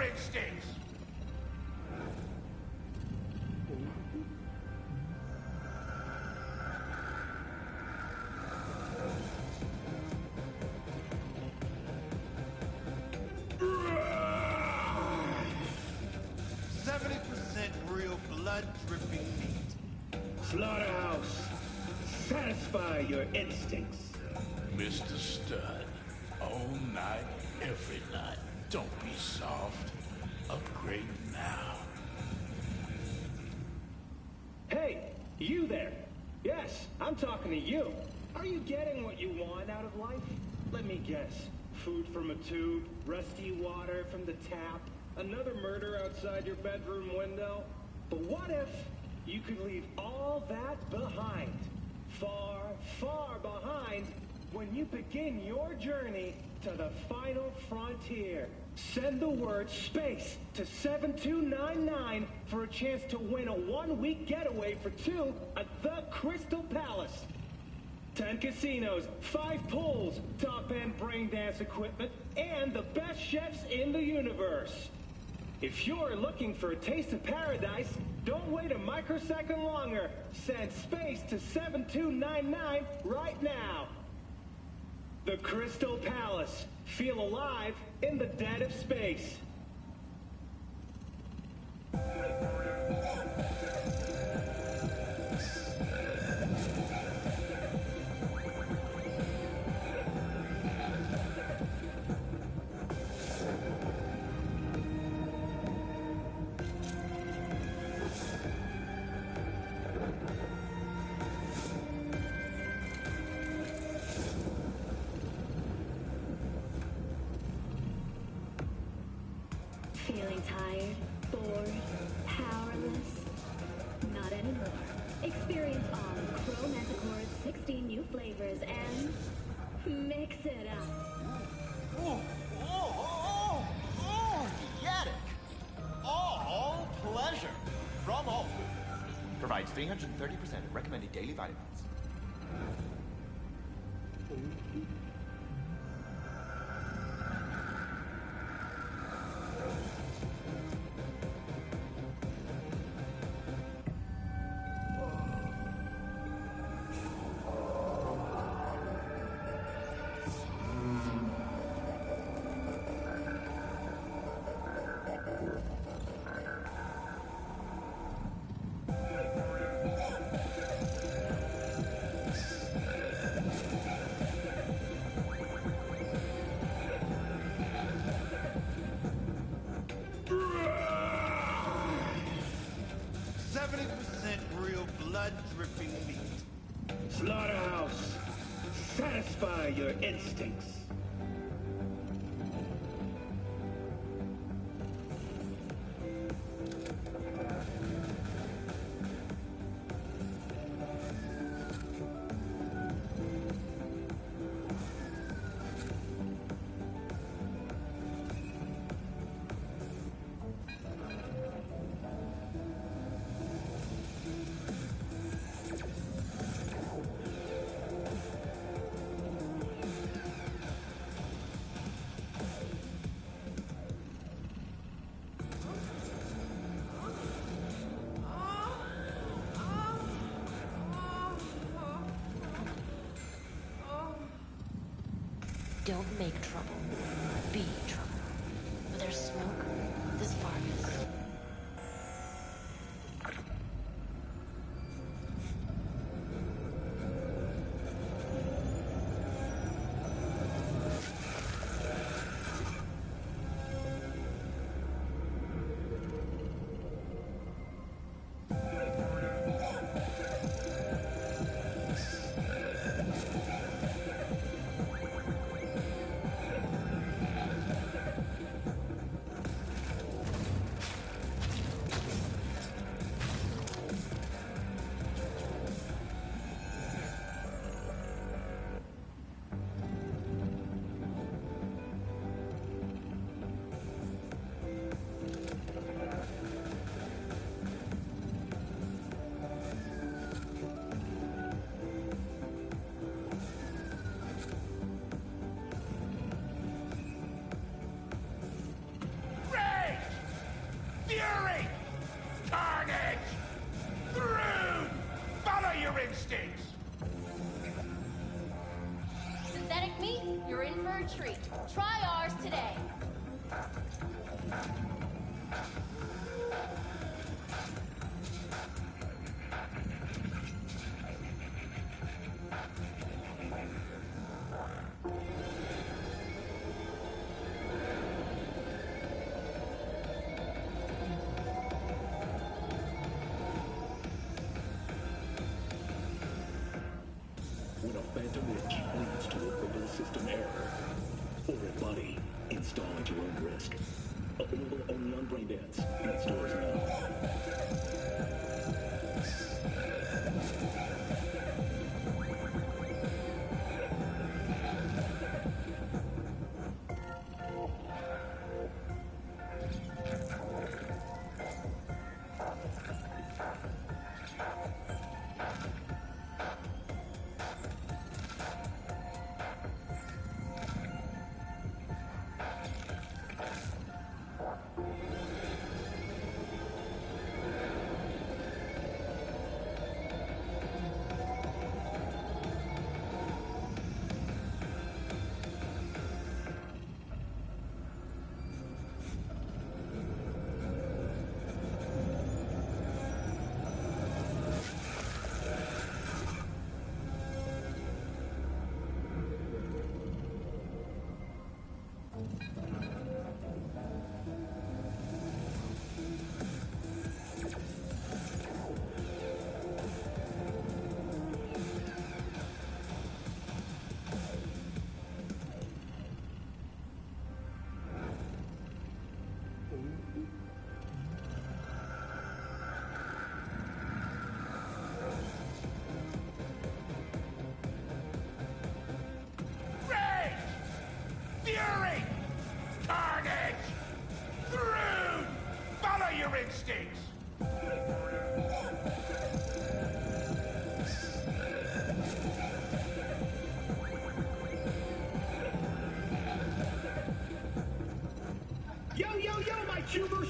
Instincts. 70% real blood-dripping meat. Slaughterhouse, satisfy your instincts. Mr. Stud, all night, every night. Don't be soft. Upgrade now. Hey, you there. Yes, I'm talking to you. Are you getting what you want out of life? Let me guess. Food from a tube, rusty water from the tap, another murder outside your bedroom window. But what if you could leave all that behind? Far, far behind when you begin your journey to the final frontier. Send the word SPACE to 7299 for a chance to win a one-week getaway for two at the Crystal Palace. 10 casinos, 5 pools, top-end brain dance equipment, and the best chefs in the universe. If you're looking for a taste of paradise, don't wait a microsecond longer. Send space to 7299 right now. The Crystal Palace. Feel alive in the dead of space. Feeling tired, bored, powerless? Not anymore. Experience all of Crow Manticore's 16 new flavors and mix it up. Yatic! All pleasure from all food. Provides 330% of recommended daily vitamins. Blood-dripping meat. Slaughterhouse. Satisfy your instincts. Don't make trouble. Be trouble. Where there's smoke, there's Vargas. Fury! Carnage! Through! Follow your instincts! Synthetic meat, you're in for a treat. Try ours today. When a phantom witch leads to a fatal system error, or a body, install at your own risk. Available only on Braindance. In stores now.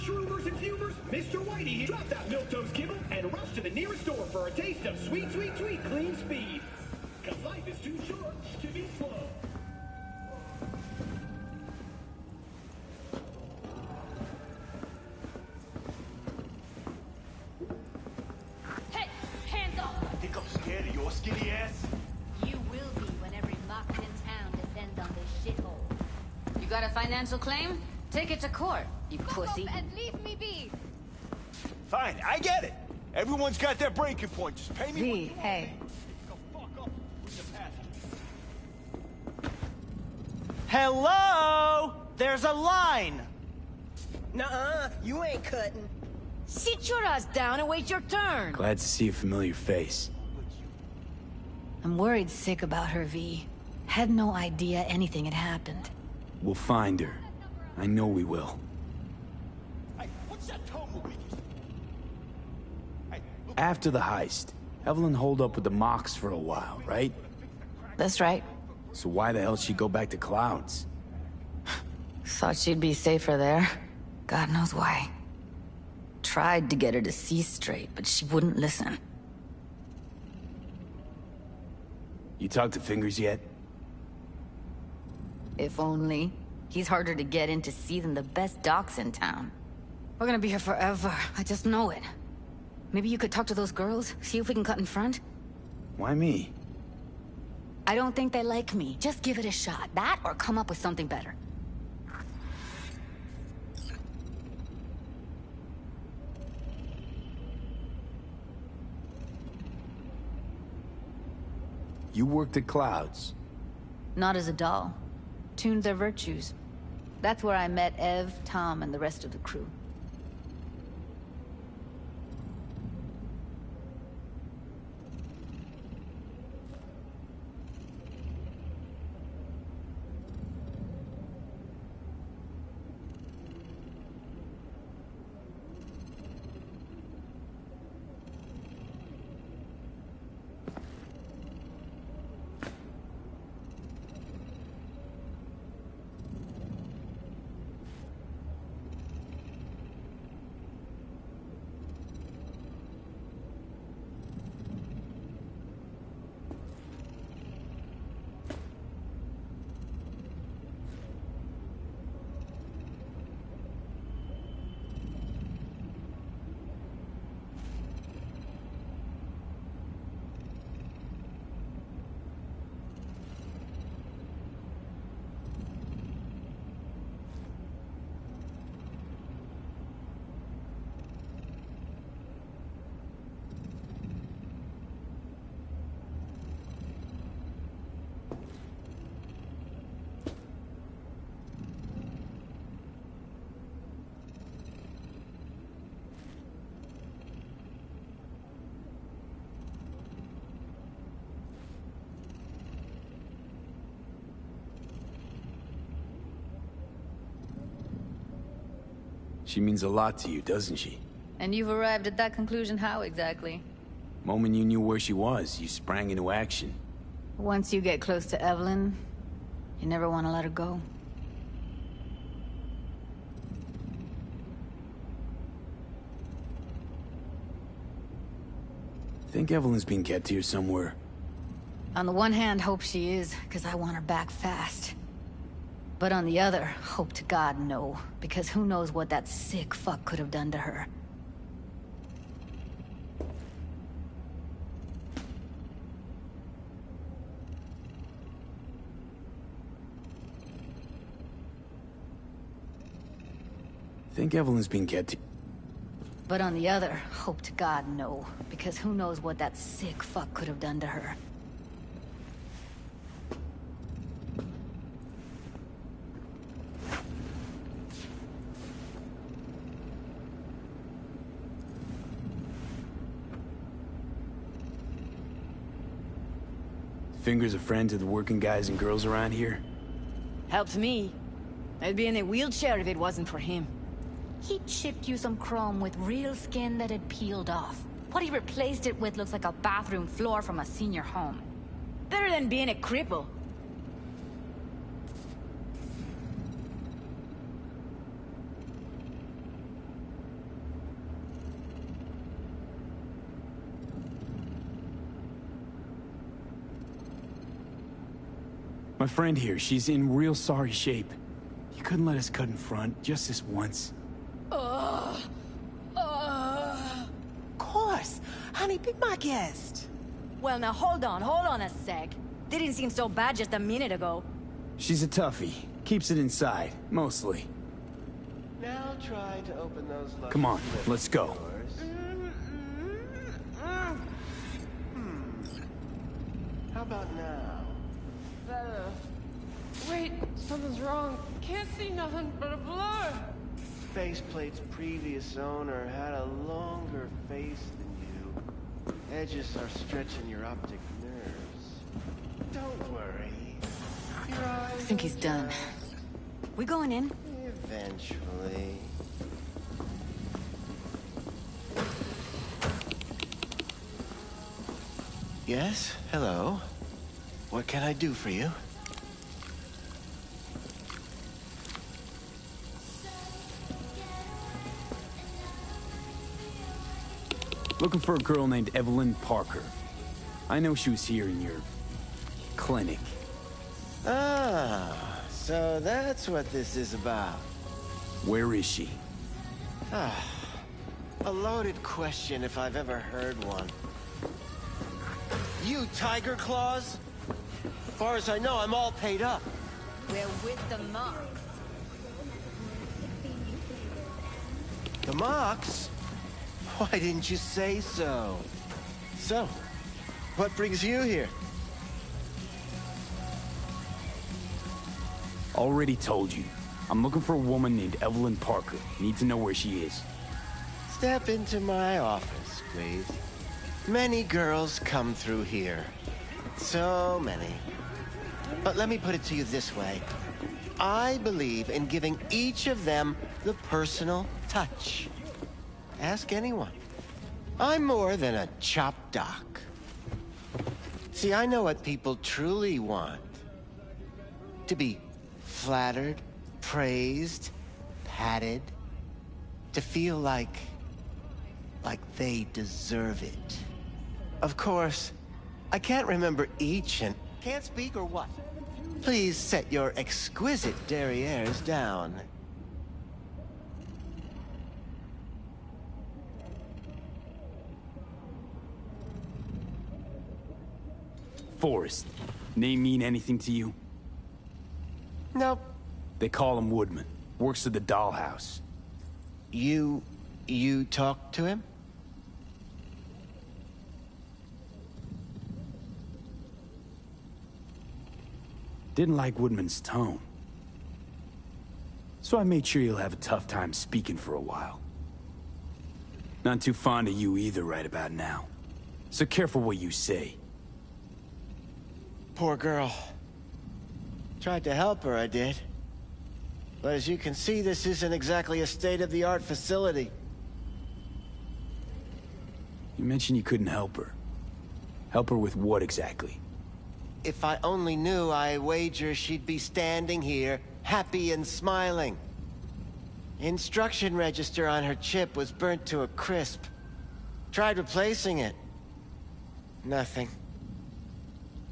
shroomers and fumers, Mr. Whitey here. Drop that milquetoast kibble and rush to the nearest store for a taste of sweet, sweet, sweet clean speed. Cause life is too short to be slow. Hey, hands off! Think I'm scared of your skinny ass? You will be when every mock in town descends on this shithole. You got a financial claim? Take it to court, you pussy. Fuck off and leave me be! Fine, I get it. Everyone's got their breaking point. Just pay me what you want. Hey. Go fuck up with the passenger. Hello? There's a line. Nuh-uh, you ain't cutting. Sit your ass down and wait your turn. Glad to see a familiar face. I'm worried sick about her, V. Had no idea anything had happened. We'll find her. I know we will. Hey, what's that tone movie? After the heist, Evelyn holed up with the Mox for a while, right? That's right. So why the hell she go back to Clouds? Thought she'd be safer there. God knows why. Tried to get her to see straight, but she wouldn't listen. You talked to Fingers yet? If only. He's harder to get in to see than the best docs in town. We're gonna be here forever. I just know it. Maybe you could talk to those girls, see if we can cut in front? Why me? I don't think they like me. Just give it a shot. That or come up with something better. You worked at Clouds. Not as a doll. Tuned their virtues. That's where I met Ev, Tom, and the rest of the crew. She means a lot to you, doesn't she? And you've arrived at that conclusion how exactly? Moment you knew where she was, you sprang into action. Once you get close to Evelyn, you never want to let her go. Think Evelyn's being kept here somewhere? On the one hand, hope she is, because I want her back fast. But on the other, hope to God no, because who knows what that sick fuck could have done to her. Think Evelyn's being kept here? But on the other, hope to God no, because who knows what that sick fuck could have done to her. Fingers a friend to the working guys and girls around here? Helped me. I'd be in a wheelchair if it wasn't for him. He chipped you some chrome with real skin that had peeled off. What he replaced it with looks like a bathroom floor from a senior home. Better than being a cripple. My friend here, she's in real sorry shape. You couldn't let us cut in front, just this once. Of course. Honey, be my guest. Well, now hold on a sec. Didn't seem so bad just a minute ago. She's a toughie. Keeps it inside, mostly. Now try to open those. Come on, let's go. How about now? Better. Wait, something's wrong. Can't see nothing but a blur. Faceplate's previous owner had a longer face than you. Edges are stretching your optic nerves. Don't worry. Your eyes I think he's done. We going in? Eventually. Yes, hello. What can I do for you? Looking for a girl named Evelyn Parker. I know she was here in your clinic. Ah, so that's what this is about. Where is she? Ah, a loaded question if I've ever heard one. You Tiger Claws? As far as I know, I'm all paid up. We're with the Mox. The Mox? Why didn't you say so? So, what brings you here? Already told you. I'm looking for a woman named Evelyn Parker. Need to know where she is. Step into my office, please. Many girls come through here. So many. But let me put it to you this way. I believe in giving each of them the personal touch. Ask anyone. I'm more than a chop doc. See, I know what people truly want. To be flattered, praised, patted. To feel like they deserve it. Of course, I can't remember each and... Can't speak or what? Please set your exquisite derrieres down. Forrest. Name mean anything to you? Nope. They call him Woodman. Works at the dollhouse. You talked to him? Didn't like Woodman's tone. So I made sure he'll have a tough time speaking for a while. Not too fond of you either right about now. So careful what you say. Poor girl. Tried to help her, I did. But as you can see, this isn't exactly a state-of-the-art facility. You mentioned you couldn't help her. Help her with what exactly? If I only knew, I wager she'd be standing here, happy and smiling. Instruction register on her chip was burnt to a crisp. Tried replacing it. Nothing.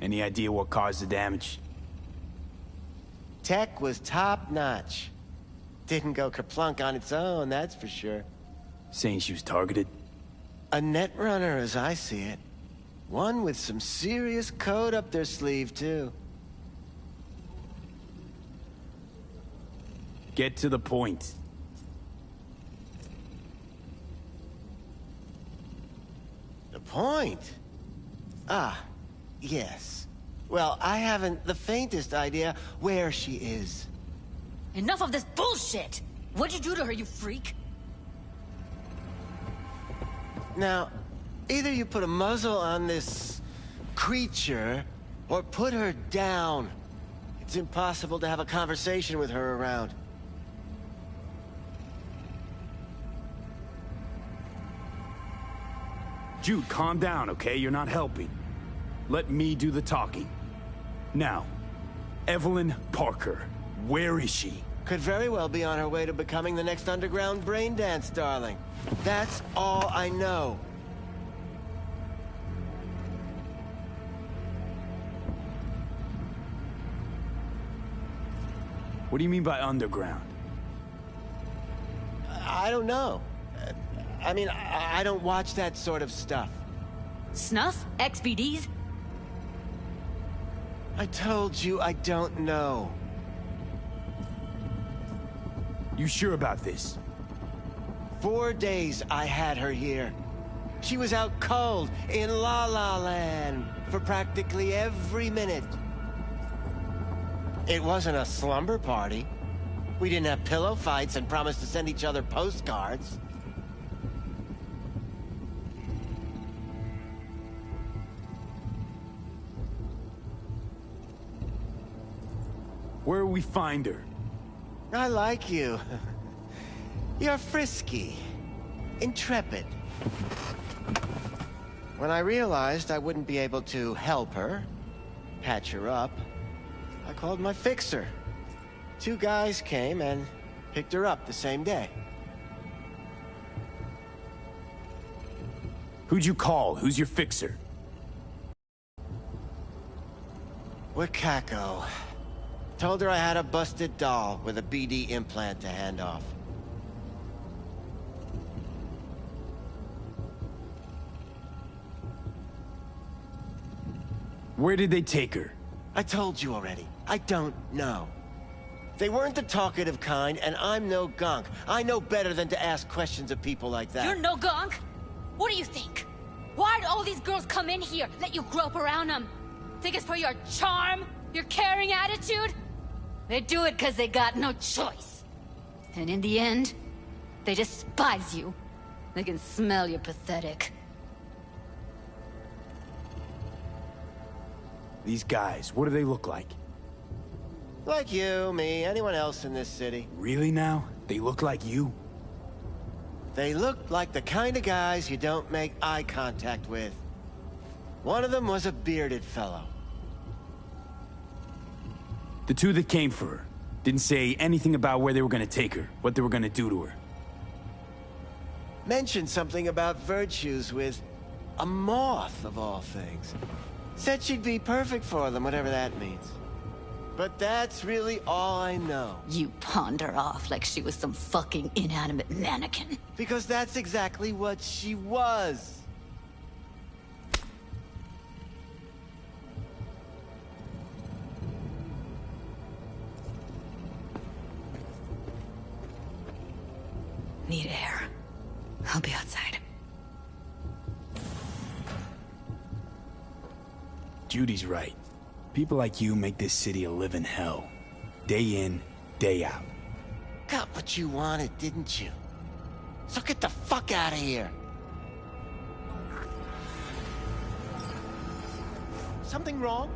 Any idea what caused the damage? Tech was top-notch. Didn't go kerplunk on its own, that's for sure. Saying she was targeted? A net runner, as I see it. One with some serious code up their sleeve, too. Get to the point. The point? Ah, yes. Well, I haven't the faintest idea where she is. Enough of this bullshit! What'd you do to her, you freak? Now, either you put a muzzle on this creature, or put her down. It's impossible to have a conversation with her around. Jude, calm down, okay? You're not helping. Let me do the talking. Now, Evelyn Parker, where is she? Could very well be on her way to becoming the next underground brain dance darling. That's all I know. What do you mean by underground? I don't know. I mean, I don't watch that sort of stuff. Snuff? XBDs? I told you I don't know. You sure about this? 4 days I had her here. She was out cold in La La Land for practically every minute. It wasn't a slumber party. We didn't have pillow fights and promised to send each other postcards. Where will we find her? I like you. You're frisky, intrepid. When I realized I wouldn't be able to help her, patch her up, I called my fixer. 2 guys came and picked her up the same day. Who'd you call? Who's your fixer? Wakako. Told her I had a busted doll with a BD implant to hand off. Where did they take her? I told you already. I don't know. They weren't the talkative kind, and I'm no gonk. I know better than to ask questions of people like that. You're no gonk? What do you think? Why'd all these girls come in here, let you grope around them? Think it's for your charm? Your caring attitude? They do it because they got no choice. And in the end, they despise you. They can smell you're pathetic. These guys, what do they look like? Like you, me, anyone else in this city. Really now? They look like you? They look like the kind of guys you don't make eye contact with. One of them was a bearded fellow. The 2 that came for her didn't say anything about where they were gonna take her, what they were gonna do to her. Mentioned something about virtues with a moth, of all things. Said she'd be perfect for them, whatever that means. But that's really all I know. You pawned her off like she was some fucking inanimate mannequin. Because that's exactly what she was. Need air. I'll be outside. Judy's right. People like you make this city a living hell. Day in, day out. Got what you wanted, didn't you? So get the fuck out of here. Something wrong?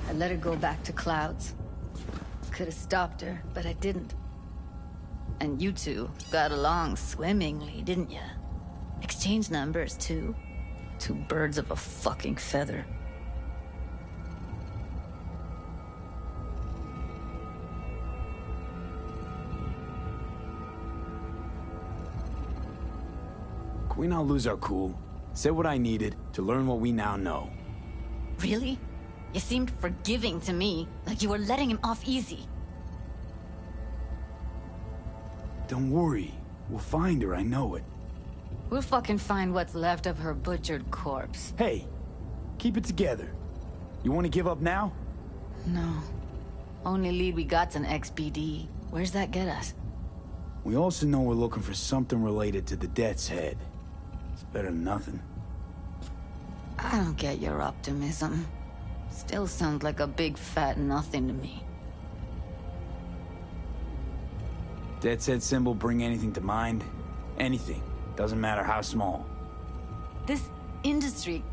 I let her go back to Clouds. Could have stopped her, but I didn't. And you 2 got along swimmingly, didn't ya? Exchanged numbers, too. 2 birds of a fucking feather. Can we not lose our cool? Said what I needed to learn what we now know. Really? You seemed forgiving to me, like you were letting him off easy. Don't worry. We'll find her, I know it. We'll fucking find what's left of her butchered corpse. Hey, Keep it together. You want to give up now? No. Only lead we got's an XBD. Where's that get us? We also know we're looking for something related to the Death's Head. It's better than nothing. I don't get your optimism. Still sounds like a big fat nothing to me. Death's Head symbol bring anything to mind? Anything. Doesn't matter how small. This industry...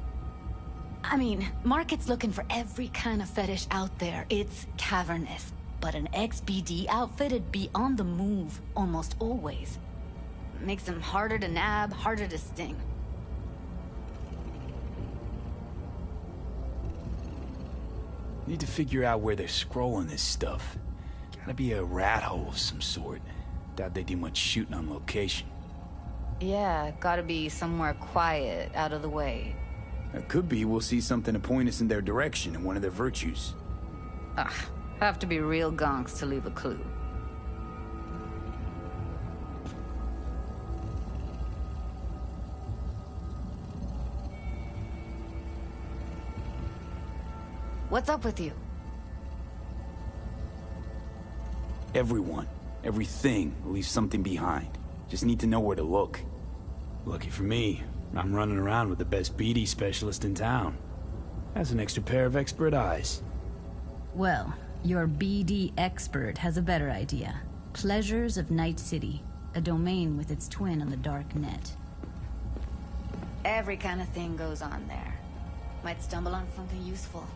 I mean, market's looking for every kind of fetish out there. It's cavernous. But an XBD outfit'd be on the move, almost always. Makes them harder to nab, harder to sting. Need to figure out where they're scrolling this stuff. Gotta be a rat hole of some sort. Doubt they do much shooting on location. Yeah, gotta be somewhere quiet, out of the way. It could be we'll see something to point us in their direction in one of their virtues. Ugh, have to be real gonks to leave a clue. What's up with you? Everyone, everything leaves something behind. Just need to know where to look. Lucky for me, I'm running around with the best BD specialist in town. Has an extra pair of expert eyes. Well, your BD expert has a better idea. Pleasures of Night City, a domain with its twin on the dark net. Every kind of thing goes on there. Might stumble on something useful.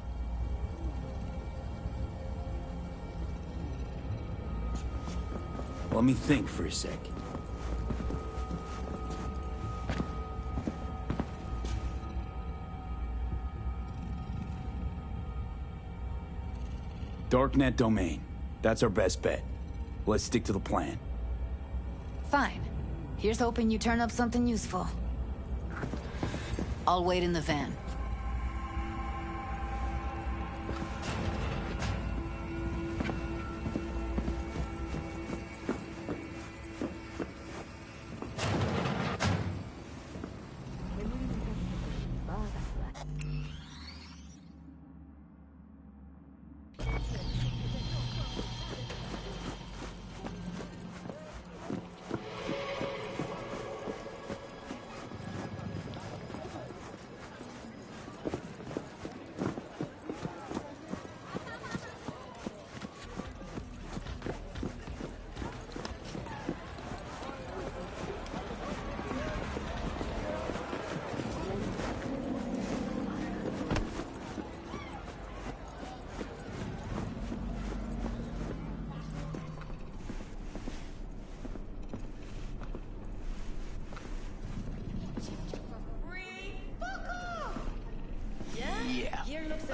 Let me think for a sec. Darknet domain. That's our best bet. Let's stick to the plan. Fine. Here's hoping you turn up something useful. I'll wait in the van.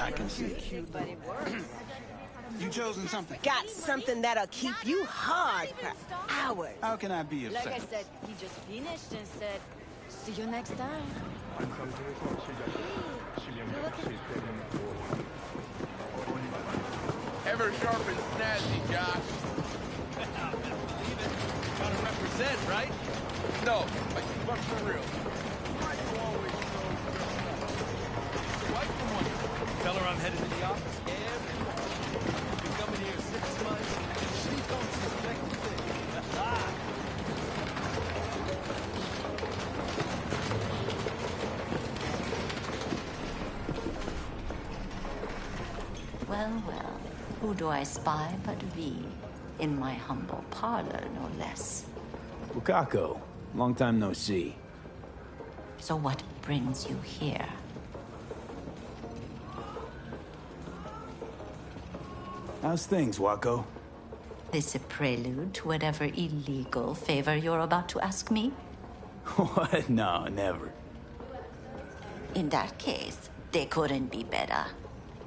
I can see it. You chosen something? Got something that'll keep you hard for hours. How can I be of Like I service? said, he just finished and said, see you next time. Ever sharp and snazzy, Josh. Gotta represent, right? No, but for real. Why you always so Wife from one. Tell her I'm headed to the office every morning. Been coming here 6 months, and she don't suspect a thing. Well, well, who do I spy but V? In my humble parlor, no less. Bukako, long time no see. So what brings you here? How's things, Wako? This a prelude to whatever illegal favor you're about to ask me? What? No, never. In that case, they couldn't be better.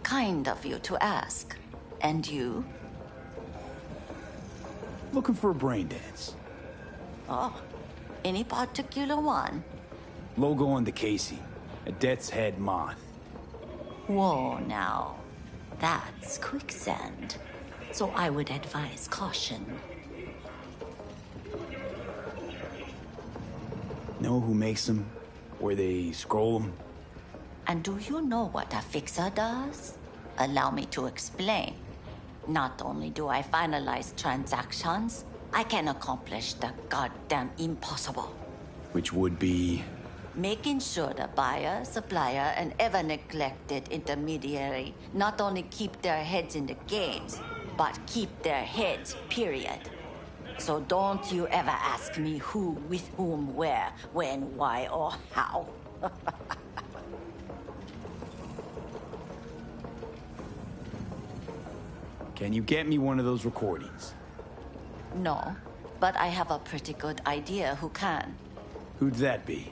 Kind of you to ask. And you? Looking for a brain dance. Oh, any particular one? Logo on the casing. A Death's Head moth. Whoa, now. That's quicksand. So I would advise caution. Know who makes them? Where they scroll them? And do you know what a fixer does? Allow me to explain. Not only do I finalize transactions, I can accomplish the goddamn impossible. Which would be... Making sure the buyer, supplier, and ever-neglected intermediary not only keep their heads in the games, but keep their heads, period. So don't you ever ask me who, with whom, where, when, why, or how. Can you get me one of those recordings? No, but I have a pretty good idea who can. Who'd that be?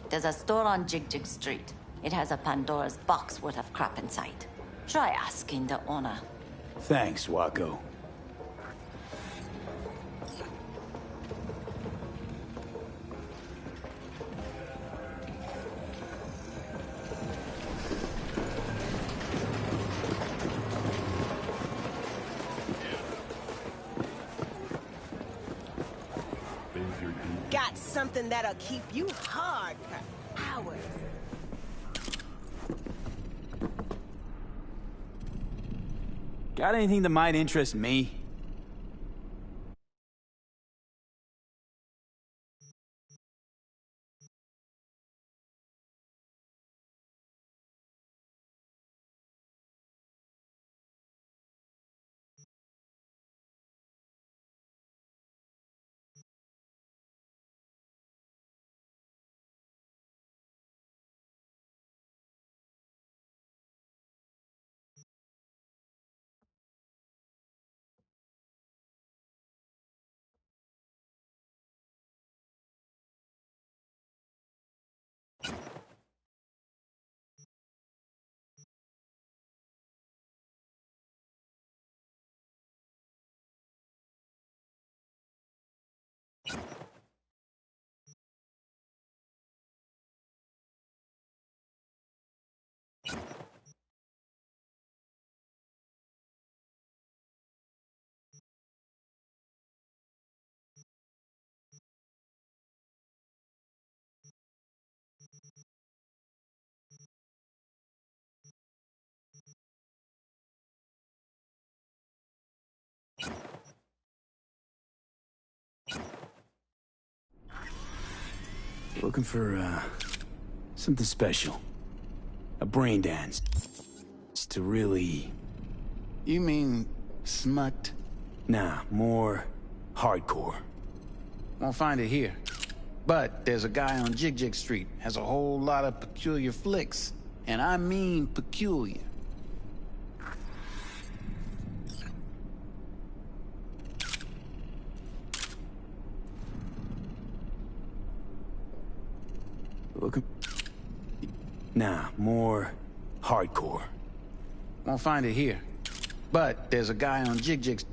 There's a store on Jig Street. It has a Pandora's box worth of crap inside. Try asking the owner. Thanks, Wako. Got something that'll keep you hard for hours. Got anything that might interest me? Looking for, something special. A brain dance. To really... You mean... smut? Nah, more... hardcore. Won't find it here. But there's a guy on Jig Street, has a whole lot of peculiar flicks. And I mean peculiar. Looking... Nah, more... hardcore. Won't find it here. But there's a guy on Jig...